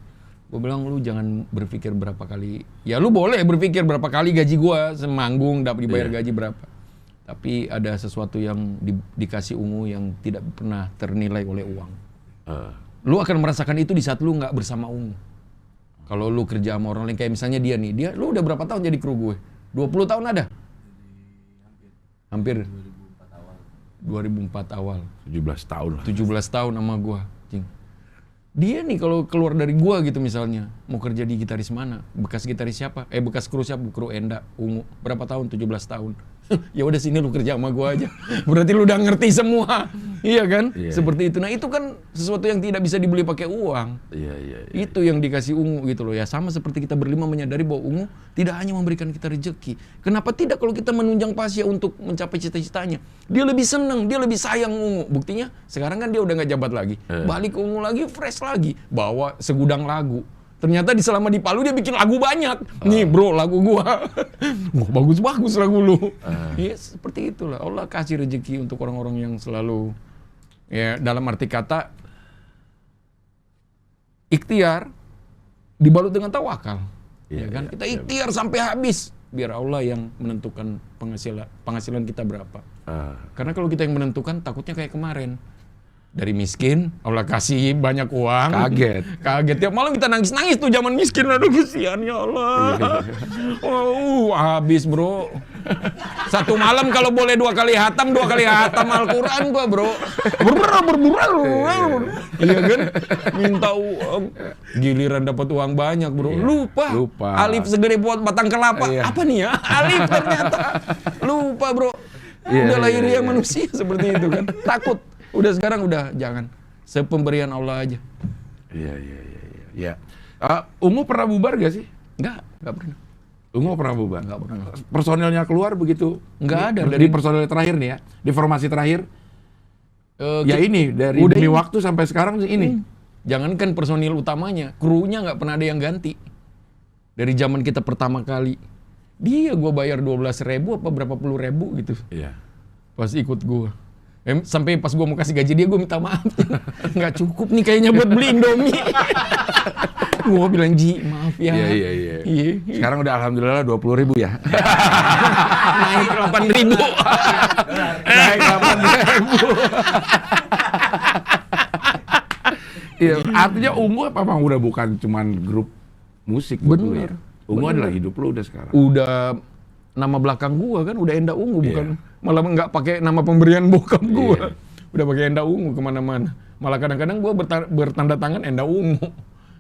gue bilang lu jangan berpikir berapa kali. Ya lu boleh berpikir berapa kali gaji gue semanggung dapat dibayar gaji berapa. Tapi ada sesuatu yang dikasih Ungu yang tidak pernah ternilai oleh uang. Lu akan merasakan itu di saat lu nggak bersama Ungu. Kalau lu kerja sama orang lain, kayak misalnya lu udah berapa tahun jadi kru gue? 20 tahun ada? Hampir 2004 awal. 17 tahun lah. 17 tahun sama gua, Cing. Dia nih kalau keluar dari gua gitu misalnya, mau kerja di gitaris mana? Bekas gitaris siapa? Bekas kru siapa? Kru Enda, Ungu. Berapa tahun? 17 tahun. Ya udah sini lu kerja sama gua aja. Berarti lu udah ngerti semua. Iya kan? Seperti itu. Nah, itu kan sesuatu yang tidak bisa dibeli pakai uang. Itu yang dikasih Ungu gitu loh. Ya sama seperti kita berlima menyadari bahwa Ungu tidak hanya memberikan kita rezeki. Kenapa tidak kalau kita menunjang Pasya untuk mencapai cita-citanya? Dia lebih senang, dia lebih sayang Ungu. Buktinya sekarang kan dia udah nggak jabat lagi. Balik ke Ungu lagi, fresh lagi. Bawa segudang lagu. Ternyata selama di Palu dia bikin lagu banyak. Nih bro, lagu gua. Wah, bagus-bagus lagu lu. Ya seperti itulah. Allah kasih rezeki untuk orang-orang yang selalu, ya dalam arti kata, ikhtiar dibalut dengan tawakal. Ya kan? Kita ikhtiar sampai habis. Biar Allah yang menentukan penghasilan kita berapa. Karena kalau kita yang menentukan, takutnya kayak kemarin. Dari miskin, Allah kasih banyak uang. Kaget. Tiap malam kita nangis-nangis tuh zaman miskin. Aduh kesian ya Allah. Habis bro. Satu malam kalau boleh 2 kali hatam Al-Quran gua bro. Iya kan? Minta uang. Giliran dapat uang banyak bro. Lupa. Alif segede buat batang kelapa. Apa nih ya? Alif ternyata. Lupa bro. Udah lahirnya manusia seperti itu kan. Takut. Udah sekarang udah jangan. Sepemberian Allah aja. Iya. Ungu pernah bubar gak sih? Enggak pernah. Ungu pernah bubar? Enggak pernah. Personilnya keluar begitu? Enggak ada. Di personil terakhir nih ya? Di formasi terakhir? Ini, dari demi waktu sampai sekarang ini. Jangankan personil utamanya, krunya nggak pernah ada yang ganti. Dari zaman kita pertama kali. Dia gue bayar 12.000 apa berapa puluh ribu gitu. Iya. Pas ikut gue. Sampai pas gue mau kasih gaji dia, gue minta maaf. Nggak cukup nih kayaknya buat beli Indomie. Gue bilang, Ji, maaf ya. Iya. Sekarang udah alhamdulillah 20.000 ya. Naik 8.000. Naik 8.000. Iya, artinya Ungu apa udah bukan cuman grup musik. Bener. Ungu adalah hidup lo udah sekarang. Udah nama belakang gua kan udah Enda Ungu, bukan malah nggak pakai nama pemberian bokap gua. Udah pakai Enda Ungu kemana-mana. Malah kadang-kadang gua bertanda tangan Enda Ungu.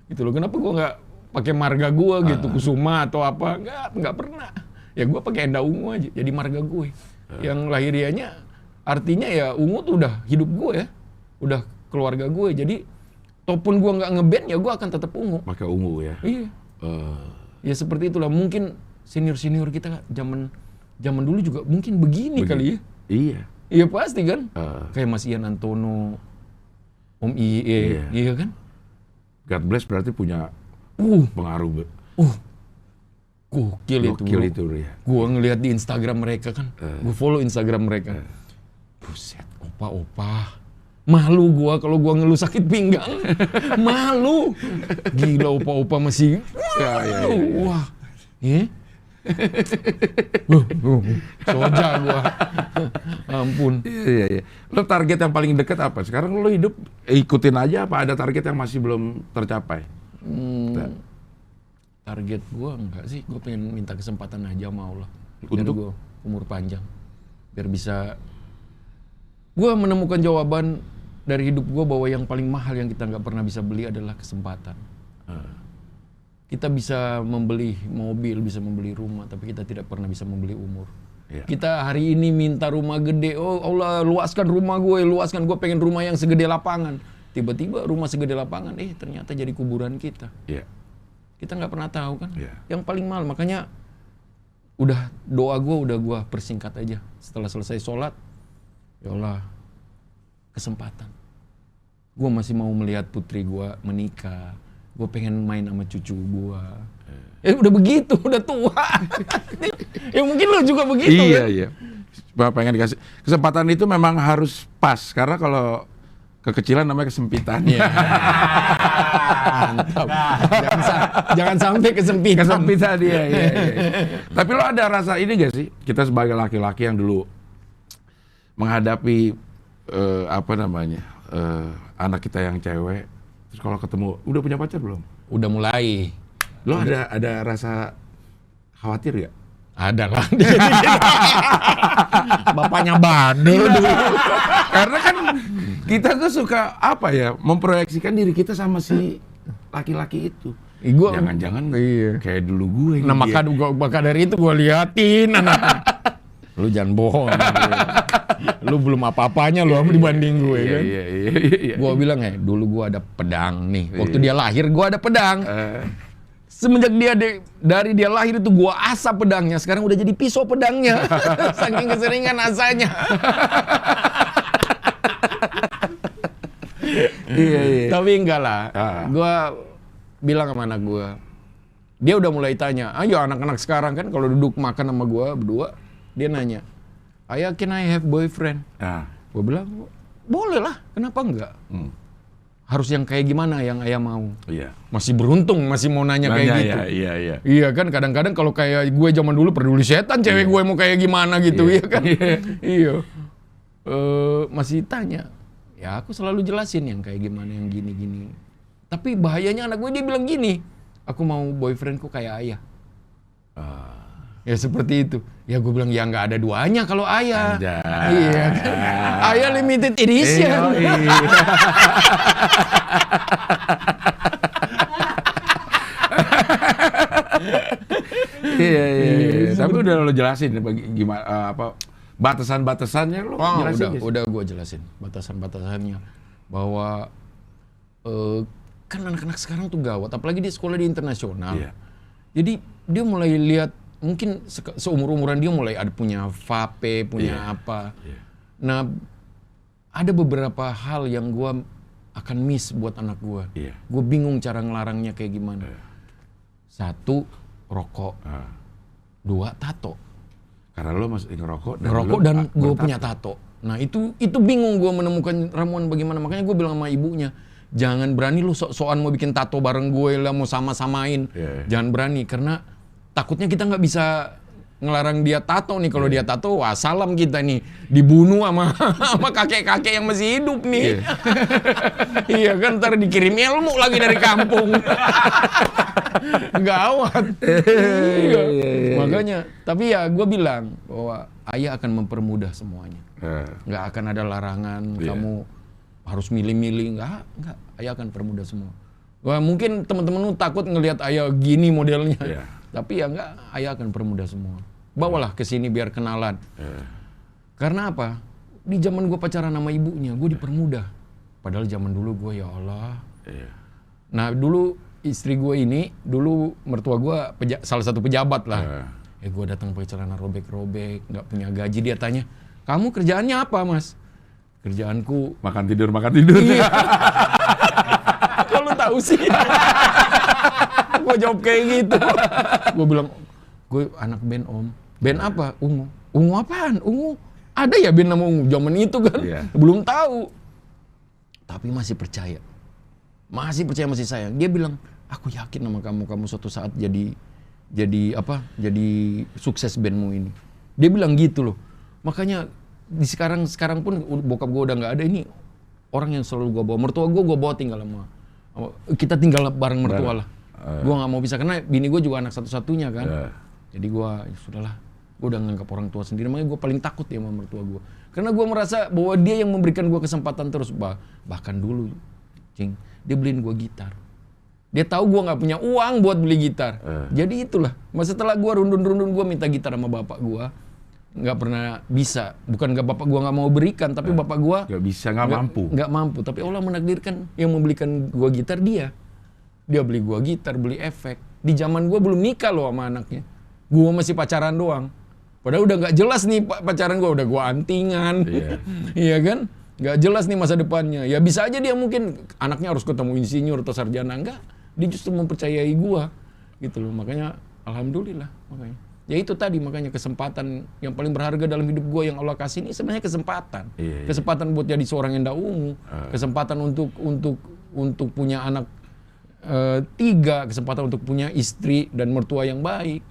Gitu loh. Kenapa gua nggak pakai marga gua gitu, Kusuma atau apa? Nggak pernah. Ya gua pakai Enda Ungu aja, jadi marga gue. Yang lahirianya artinya ya Ungu tuh udah hidup gue ya, udah keluarga gue. Jadi ataupun gua nggak ngeband ya gua akan tetap Ungu. Pakai Ungu ya. Iya. Ya seperti itulah. Mungkin senior kita zaman dulu juga mungkin begini kali ya. Iya. Iya pasti kan. Kayak Mas Ian Antono. Om IE, iya kan? God bless berarti punya pengaruh. Gokil itu ya. Gua ngelihat di Instagram mereka kan, gua follow Instagram mereka. Buset, opa-opa. Malu gua kalau gua ngeluh sakit pinggang. Malu. Gila opa-opa masih. Wah. Soja gua. Ampun. Iya. Lo target yang paling dekat apa? Sekarang lo hidup ikutin aja apa ada target yang masih belum tercapai? Target gua enggak sih, gua pengen minta kesempatan aja sama Allah. Biar Untuk gua umur panjang. Biar bisa gua menemukan jawaban dari hidup gua bahwa yang paling mahal yang kita nggak pernah bisa beli adalah kesempatan. Kita bisa membeli mobil, bisa membeli rumah, tapi kita tidak pernah bisa membeli umur. Kita hari ini minta rumah gede, oh Allah luaskan rumah gue pengen rumah yang segede lapangan. Tiba-tiba rumah segede lapangan, ternyata jadi kuburan kita. Kita nggak pernah tahu kan. Yang paling mahal, makanya doa gue udah gue persingkat aja. Setelah selesai sholat, ya Allah, kesempatan. Gue masih mau melihat putri gue menikah. Gue pengen main sama cucu gue. Udah begitu, udah tua. Ya mungkin lo juga begitu kan? Iya. Bapak pengen dikasih kesempatan itu memang harus pas. Karena kalau kekecilan namanya kesempitan. Mantap. Jangan sampai kesempitan. Kesempitan, iya. Tapi lo ada rasa ini gak sih? Kita sebagai laki-laki yang dulu menghadapi anak kita yang cewek. Terus kalau ketemu, udah punya pacar belum? Udah mulai. Lo ada rasa khawatir gak? Ada lah. Bapaknya bandel dulu. Karena kan kita tuh suka memproyeksikan diri kita sama si laki-laki itu. Jangan-jangan kayak dulu gue. Nah maka dari itu gue liatin anak. Lu jangan bohong. Lu belum apa-apanya lu dibanding gue kan. Iya. Gue bilang dulu gue ada pedang nih. Waktu dia lahir gue ada pedang. Semenjak dari dia lahir itu gue asap pedangnya. Sekarang udah jadi pisau pedangnya. Saking keseringan asanya. Iya. Tapi enggak lah. Gue bilang sama anak gue. Dia udah mulai tanya. Ayo anak-anak sekarang kan kalau duduk makan sama gue berdua. Dia nanya, Ayah, can I have boyfriend? Gue bilang, boleh lah, kenapa enggak? Harus yang kayak gimana yang ayah mau? Masih beruntung, masih mau nanya kayak gitu. Iya kan, kadang-kadang kalau kayak gue zaman dulu peduli setan, cewek gue mau kayak gimana gitu, iya kan? Iya. Masih tanya, ya aku selalu jelasin yang kayak gimana, yang gini-gini. Tapi bahayanya anak gue, dia bilang gini, aku mau boyfriendku kayak ayah. Ya seperti itu. Ya gue bilang ya nggak ada duanya kalau ayah. Iya kan. Ayah limited edition. Iya. Tapi udah lo jelasin gimana batasan-batasannya lo jelasin. Udah gue jelasin batasan-batasannya bahwa kan anak-anak sekarang tuh gawat, apalagi dia sekolah di internasional. Jadi dia mulai lihat. Mungkin seumur-umuran dia mulai ada punya vape, punya apa. Nah, ada beberapa hal yang gue akan miss buat anak gue. Gue bingung cara ngelarangnya kayak gimana. 1, rokok. 2, tato. Karena lo masih ngerokok dan gue punya tato. Nah, itu bingung gue menemukan ramuan bagaimana. Makanya gue bilang sama ibunya, jangan berani lu sok-sokan mau bikin tato bareng gue lah, mau sama-samain. Jangan berani, karena takutnya kita nggak bisa ngelarang dia tato nih. Kalau dia tato, wah salam kita nih. Dibunuh sama kakek-kakek yang masih hidup nih. Iya kan, ntar dikirim ilmu lagi dari kampung. Gawat. Makanya, tapi ya gue bilang bahwa ayah akan mempermudah semuanya. Nggak akan ada larangan, kamu harus milih-milih. Nggak. Ayah akan permudah semua. Wah, mungkin teman-teman lu takut ngelihat ayah gini modelnya. Tapi ya enggak, ayah akan permudah semua. Bawalah ke sini biar kenalan. Karena apa? Di zaman gue pacaran sama ibunya, gue dipermudah. Padahal zaman dulu gue, ya Allah. Nah dulu istri gue ini, dulu mertua gue salah satu pejabat lah. Gue datang pakai celana robek-robek, nggak punya gaji. Dia tanya, kamu kerjaannya apa mas? Kerjaanku makan tidur. Iya. Kok lu tahu sih? Gue jawab kayak gitu. Gue bilang, gue anak band om. Band apa? Ungu. Ungu apaan? Ungu. Ada ya band nama Ungu? Zaman itu kan. Belum tahu. Tapi masih percaya. Masih sayang. Dia bilang, aku yakin sama kamu suatu saat jadi sukses bandmu ini. Dia bilang gitu loh. Makanya di sekarang pun bokap gue udah nggak ada, ini orang yang selalu gue bawa. Mertua gue bawa tinggal sama kita tinggal bareng mertua lah. Gue nggak mau pisah karena bini gue juga anak satu-satunya kan. Jadi gue ya sudahlah, gue udah nganggap orang tua sendiri. Makanya gue paling takut ya sama mertua gue. Karena gue merasa bahwa dia yang memberikan gue kesempatan terus. Bahkan dulu, Cing, dia beliin gue gitar. Dia tahu gue nggak punya uang buat beli gitar. Jadi itulah. Setelah gue rundun gue minta gitar sama bapak gue, nggak pernah bisa. Bukan nggak bapak gue nggak mau berikan, tapi bapak gue nggak mampu. Tapi Allah menakdirkan yang membelikan gue gitar dia. Dia beli gue gitar, beli efek. Di zaman gue belum nikah loh sama anaknya. Gue masih pacaran doang. Padahal udah nggak jelas nih pacaran gue, udah gue antingan, iya kan? Nggak jelas nih masa depannya. Ya bisa aja dia mungkin anaknya harus ketemu insinyur atau sarjana, enggak. Dia justru mempercayai gua gitu loh. Makanya alhamdulillah, makanya. Ya itu tadi, makanya kesempatan yang paling berharga dalam hidup gua yang Allah kasih ini sebenarnya kesempatan. Kesempatan buat jadi seorang Enda Ungu, kesempatan untuk punya anak 3, kesempatan untuk punya istri dan mertua yang baik.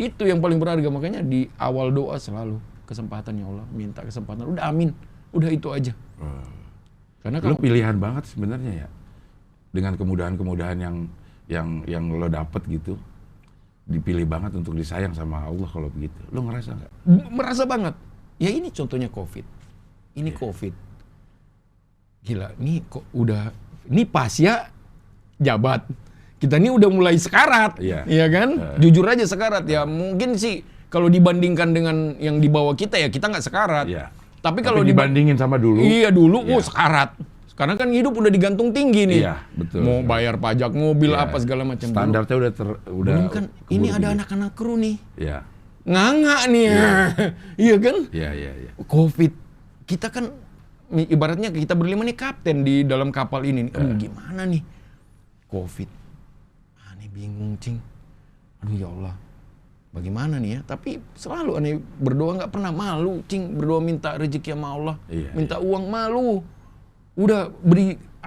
Itu yang paling berharga. Makanya di awal doa selalu kesempatan, ya Allah, minta kesempatan. Udah amin. Udah itu aja. Karena lo pilihan banget sebenarnya ya. Dengan kemudahan-kemudahan yang lo dapet gitu, dipilih banget untuk disayang sama Allah kalau begitu. Lo ngerasa nggak? Merasa banget. Ya ini contohnya COVID. Ini COVID. Gila, ini kok udah, ini pasya jabat. Kita ini udah mulai sekarat, iya kan? Jujur aja sekarat ya. Mungkin sih kalau dibandingkan dengan yang di bawah kita ya kita nggak sekarat. Tapi kalau dibandingin sama dulu. Iya dulu, sekarat. Karena kan hidup udah digantung tinggi nih. Iya, betul. Mau bayar pajak mobil apa segala macam. Standarnya udah kan ini ada anak-anak kru nih. Iya. Nganga nih. Iya kan? Iya. COVID. Kita kan ibaratnya kita berlima nih kapten di dalam kapal ini. Gimana nih? COVID. Aneh bingung, Cing. Aduh ya Allah. Bagaimana nih ya? Tapi selalu aneh berdoa nggak pernah malu, Cing. Berdoa minta rezeki sama Allah. Minta uang malu. Udah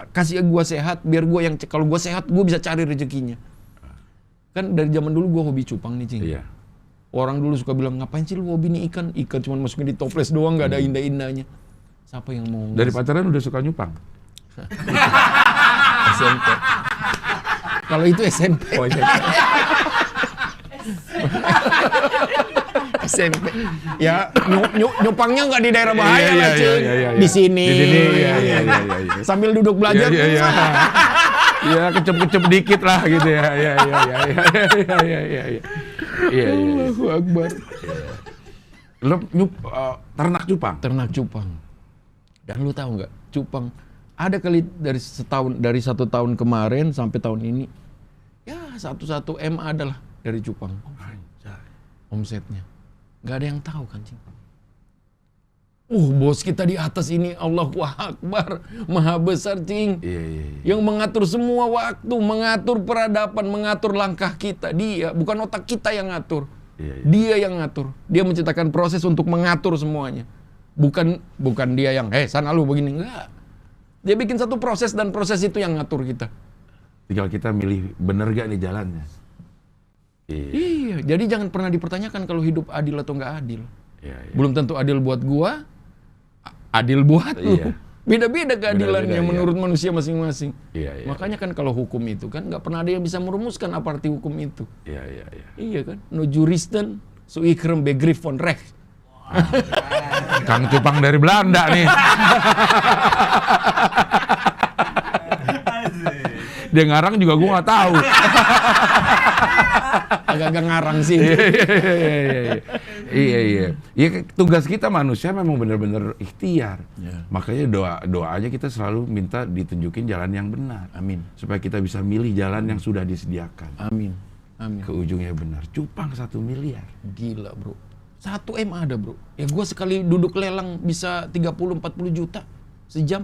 kasih gua sehat biar gua yang kalau gua sehat gua bisa cari rezekinya. Kan dari zaman dulu gua hobi cupang nih, Cing. Orang dulu suka bilang, ngapain sih lu hobi nih ikan? Ikan cuma masukin di toples doang, nggak ada indah-indahnya. Siapa yang mau? Dari pacaran udah suka nyupang? SMP. Kalau itu SMP. Oh, SMP. SMP. Ya nyupangnya nggak di daerah bahaya lah, Cing. Di sini. Iya. Sambil duduk belajar. Iya, kecep-kecep dikit lah gitu ya. Iya. Allahu Akbar. Lo ternak cupang? Ternak cupang. Dan lu tahu nggak, cupang ada kali dari 1 tahun kemarin sampai tahun ini, ya 1 M adalah dari cupang. Omsetnya. Nggak ada yang tahu kan, Cing. Bos kita di atas ini, Allahu Akbar, maha besar, Cing. Iya. Yang mengatur semua waktu, mengatur peradaban, mengatur langkah kita. Dia, bukan otak kita yang ngatur. Dia yang ngatur. Dia menciptakan proses untuk mengatur semuanya. Bukan dia yang, sana lu begini. Enggak. Dia bikin satu proses dan proses itu yang ngatur kita. Tinggal kita milih bener gak nih jalannya. Iya, jadi jangan pernah dipertanyakan kalau hidup adil atau nggak adil. Iya. Belum tentu adil buat gua, adil buat lu. Beda-beda keadilannya menurut manusia masing-masing. Iya. Makanya kan kalau hukum itu kan nggak pernah ada yang bisa merumuskan apa arti hukum itu. Iya. Iya kan? No juristen, so ikrem begrip von recht. Kang cupang dari Belanda nih. Dia ngarang juga gue nggak tahu. Agak-agak ngarang sih. Iya. Ya tugas kita manusia memang benar-benar ikhtiar. Makanya doanya kita selalu minta ditunjukin jalan yang benar. Amin. Supaya kita bisa milih jalan yang sudah disediakan. Amin. Ke ujungnya benar. Cupang 1 miliar. Gila, bro. 1 M ada bro. Ya gue sekali duduk lelang bisa 30-40 juta sejam.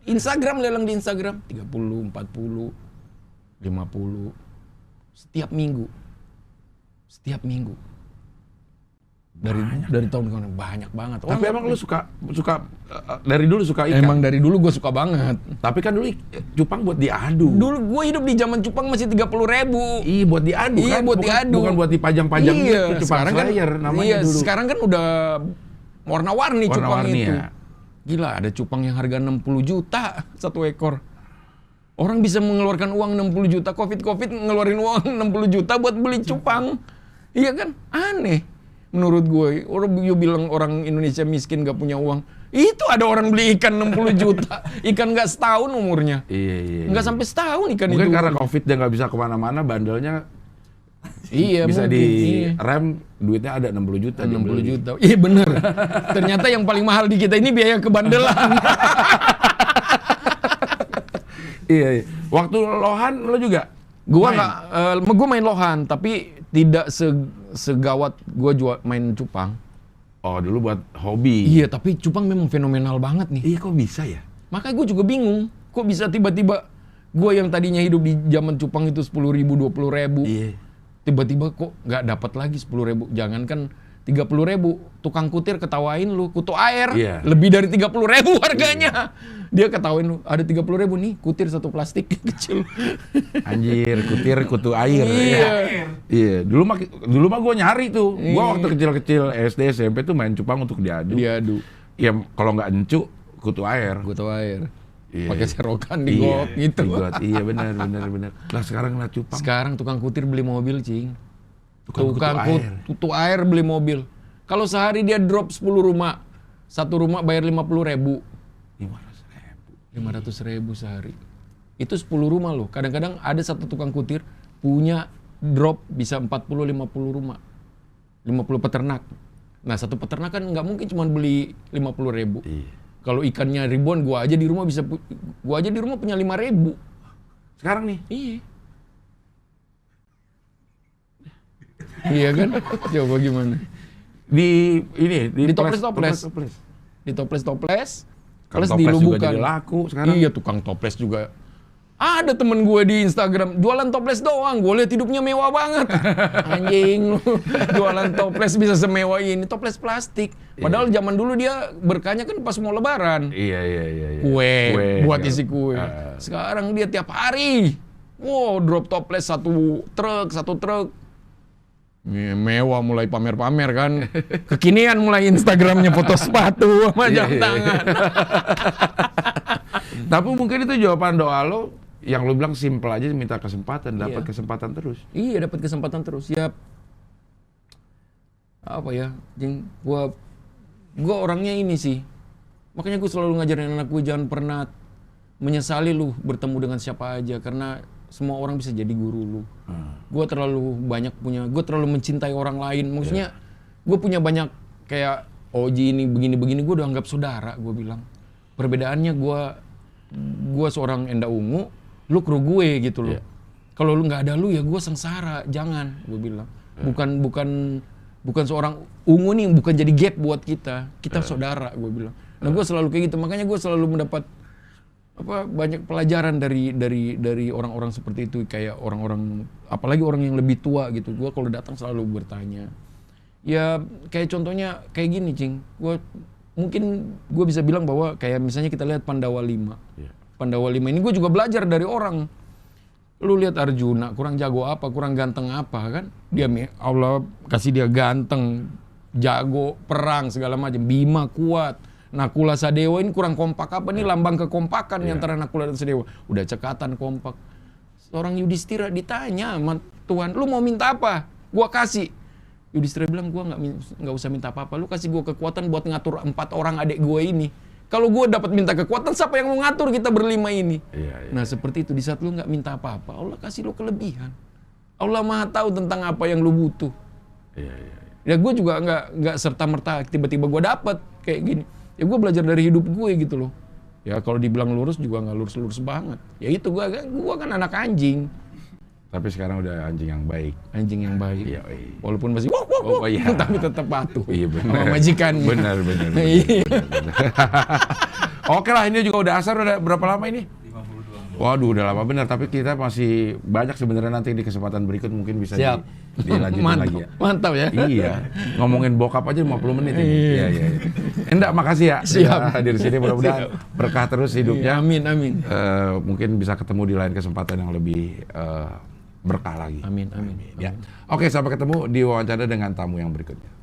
Instagram, lelang di Instagram 30, 40, 50 setiap minggu. Dari tahun ke tahun banyak banget. Tapi emang lu suka dari dulu suka ikan? Emang dari dulu gue suka banget. Tapi kan dulu cupang buat diadu. Dulu gue hidup di zaman cupang masih 30.000. Iya buat diadu iya, kan? Buat diadu. Bukan buat dipajang-pajang iya, gitu. Cupang slayer namanya iya, dulu. Sekarang kan udah warna-warni cupang itu. Ya. Gila, ada cupang yang harga 60 juta 1 ekor. Orang bisa mengeluarkan uang 60 juta, Covid ngeluarin uang 60 juta buat beli cupang. Iya kan? Aneh. Menurut gue, orang bilang orang Indonesia miskin gak punya uang. Itu ada orang beli ikan 60 juta. Ikan gak setahun umurnya. Iya. Nggak sampai setahun ikan mungkin itu. Karena Covid dia gak bisa kemana-mana, bandelnya iya, bisa mungkin, rem, duitnya ada 60 juta. 60 juta. Iya bener. Ternyata yang paling mahal di kita ini biaya kebandelan. Iya. Waktu lohan lo juga? Gua main lohan, tapi tidak segawat gua main cupang. Oh, dulu buat hobi. Iya, tapi cupang memang fenomenal banget nih. Iya, kok bisa ya? Makanya gue juga bingung, kok bisa tiba-tiba gue yang tadinya hidup di zaman cupang itu 10.000, 20.000. Iya. Tiba-tiba kok nggak dapat lagi 10.000. Jangankan 30.000, tukang kutir ketawain lu, kutu air lebih dari 30.000 harganya. Dia ketawain lu, ada 30.000 nih, kutir 1 plastik kecil. Anjir, kutu air. Iya. Dulu mah gue nyari tuh. Gue waktu kecil-kecil SD SMP tuh main cupang untuk diadu. Ya kalau nggak encu, kutu air. Iya. Pakai serokan digot gitu. Iya benar. Lah sekarang lah cupang. Sekarang tukang kutir beli mobil, cing. Tukang kutu air beli mobil. Kalau sehari dia drop 10 rumah, 1 rumah bayar 50.000. 500.000 sehari. Itu 10 rumah loh. Kadang-kadang ada satu tukang kutir punya drop bisa 40-50 rumah. 50 peternak. Nah, satu peternak kan nggak mungkin cuma beli 50.000. Iya. Kalau ikannya ribuan, gua aja di rumah punya 5.000. Sekarang nih? Iya. Iya kan? Coba gimana? Di toples. Di toples. Kalau di toples juga Lubukan. jadi laku sekarang. Iya, tukang toples juga. Ada temen gue di Instagram jualan toples doang. Gue lihat hidupnya mewah banget. Anjing lu, jualan toples bisa semewah ini. Toples plastik. Padahal zaman dulu dia berkahnya kan pas mau lebaran. Iya. Kue buat isi kue. Sekarang dia tiap hari. Wow, drop toples satu truk. Mewah, mulai pamer-pamer kan. Kekinian mulai Instagramnya foto sepatu sama jam tangan. Tapi mungkin itu jawaban doa lo yang lo bilang simpel aja, minta kesempatan, dapat kesempatan terus. Iya, dapat kesempatan terus. Ya apa ya, gua orangnya ini sih. Makanya gue selalu ngajarin anak gue jangan pernah menyesali lu bertemu dengan siapa aja, karena semua orang bisa jadi guru lu. Gue terlalu mencintai orang lain. Maksudnya, gue punya banyak kayak Oji ini begini-begini, gue udah anggap saudara. Gue bilang perbedaannya gue seorang Enda Ungu, lu kru gue gitu loh. Kalau lu nggak ada lu ya gue sengsara. Jangan, gue bilang. Bukan seorang Ungu nih, bukan jadi gap buat kita. Kita saudara, gue bilang. Nah, gue selalu kayak gitu. Makanya gue selalu mendapat banyak pelajaran dari orang-orang seperti itu, kayak orang-orang, apalagi orang yang lebih tua gitu. Gue kalau datang selalu bertanya. Ya kayak contohnya kayak gini, cing. Mungkin gue bisa bilang bahwa kayak misalnya kita lihat Pandawa 5. Pandawa 5 ini gue juga belajar dari orang. Lu lihat Arjuna, kurang jago apa, kurang ganteng apa kan? Allah kasih dia ganteng, jago perang segala macam, Bima kuat. Nakula Sadewa ini kurang kompak apa nih, lambang kekompakan antara Nakula dan Sadewa. Udah cekatan kompak. Seorang Yudhistira ditanya sama Tuhan, lu mau minta apa? Gua kasih. Yudhistira bilang, gua nggak usah minta apa-apa. Lu kasih gua kekuatan buat ngatur 4 orang adik gue ini. Kalau gua dapat minta kekuatan, siapa yang mau ngatur kita berlima ini? Nah seperti itu, di saat lu nggak minta apa-apa, Allah kasih lu kelebihan. Allah Maha tahu tentang apa yang lu butuh. Ya gue juga nggak serta-merta tiba-tiba gue dapat kayak gini. Ya gue belajar dari hidup gue gitu loh. Ya kalau dibilang lurus juga nggak lurus-lurus banget. Ya itu gue kan anak anjing. Tapi sekarang udah anjing yang baik. Anjing yang baik. Iya. Walaupun masih wow, iya. tapi tetap patuh. Iya benar. Sama majikannya. Benar. Iya. Oke lah, ini juga udah asar, udah berapa lama ini? 52. Waduh, udah lama benar, tapi kita masih banyak sebenarnya, nanti di kesempatan berikut mungkin bisa dilanjutin lagi ya. Mantap ya. Iya, ngomongin bokap aja 50 menit ini. Iya. Enggak, makasih ya. Siap. Hadir sini, mudah-mudahan berkah terus hidupnya. Amin. Mungkin bisa ketemu di lain kesempatan yang lebih berkah lagi. Amin. Ya. Oke, sampai ketemu di wawancara dengan tamu yang berikutnya.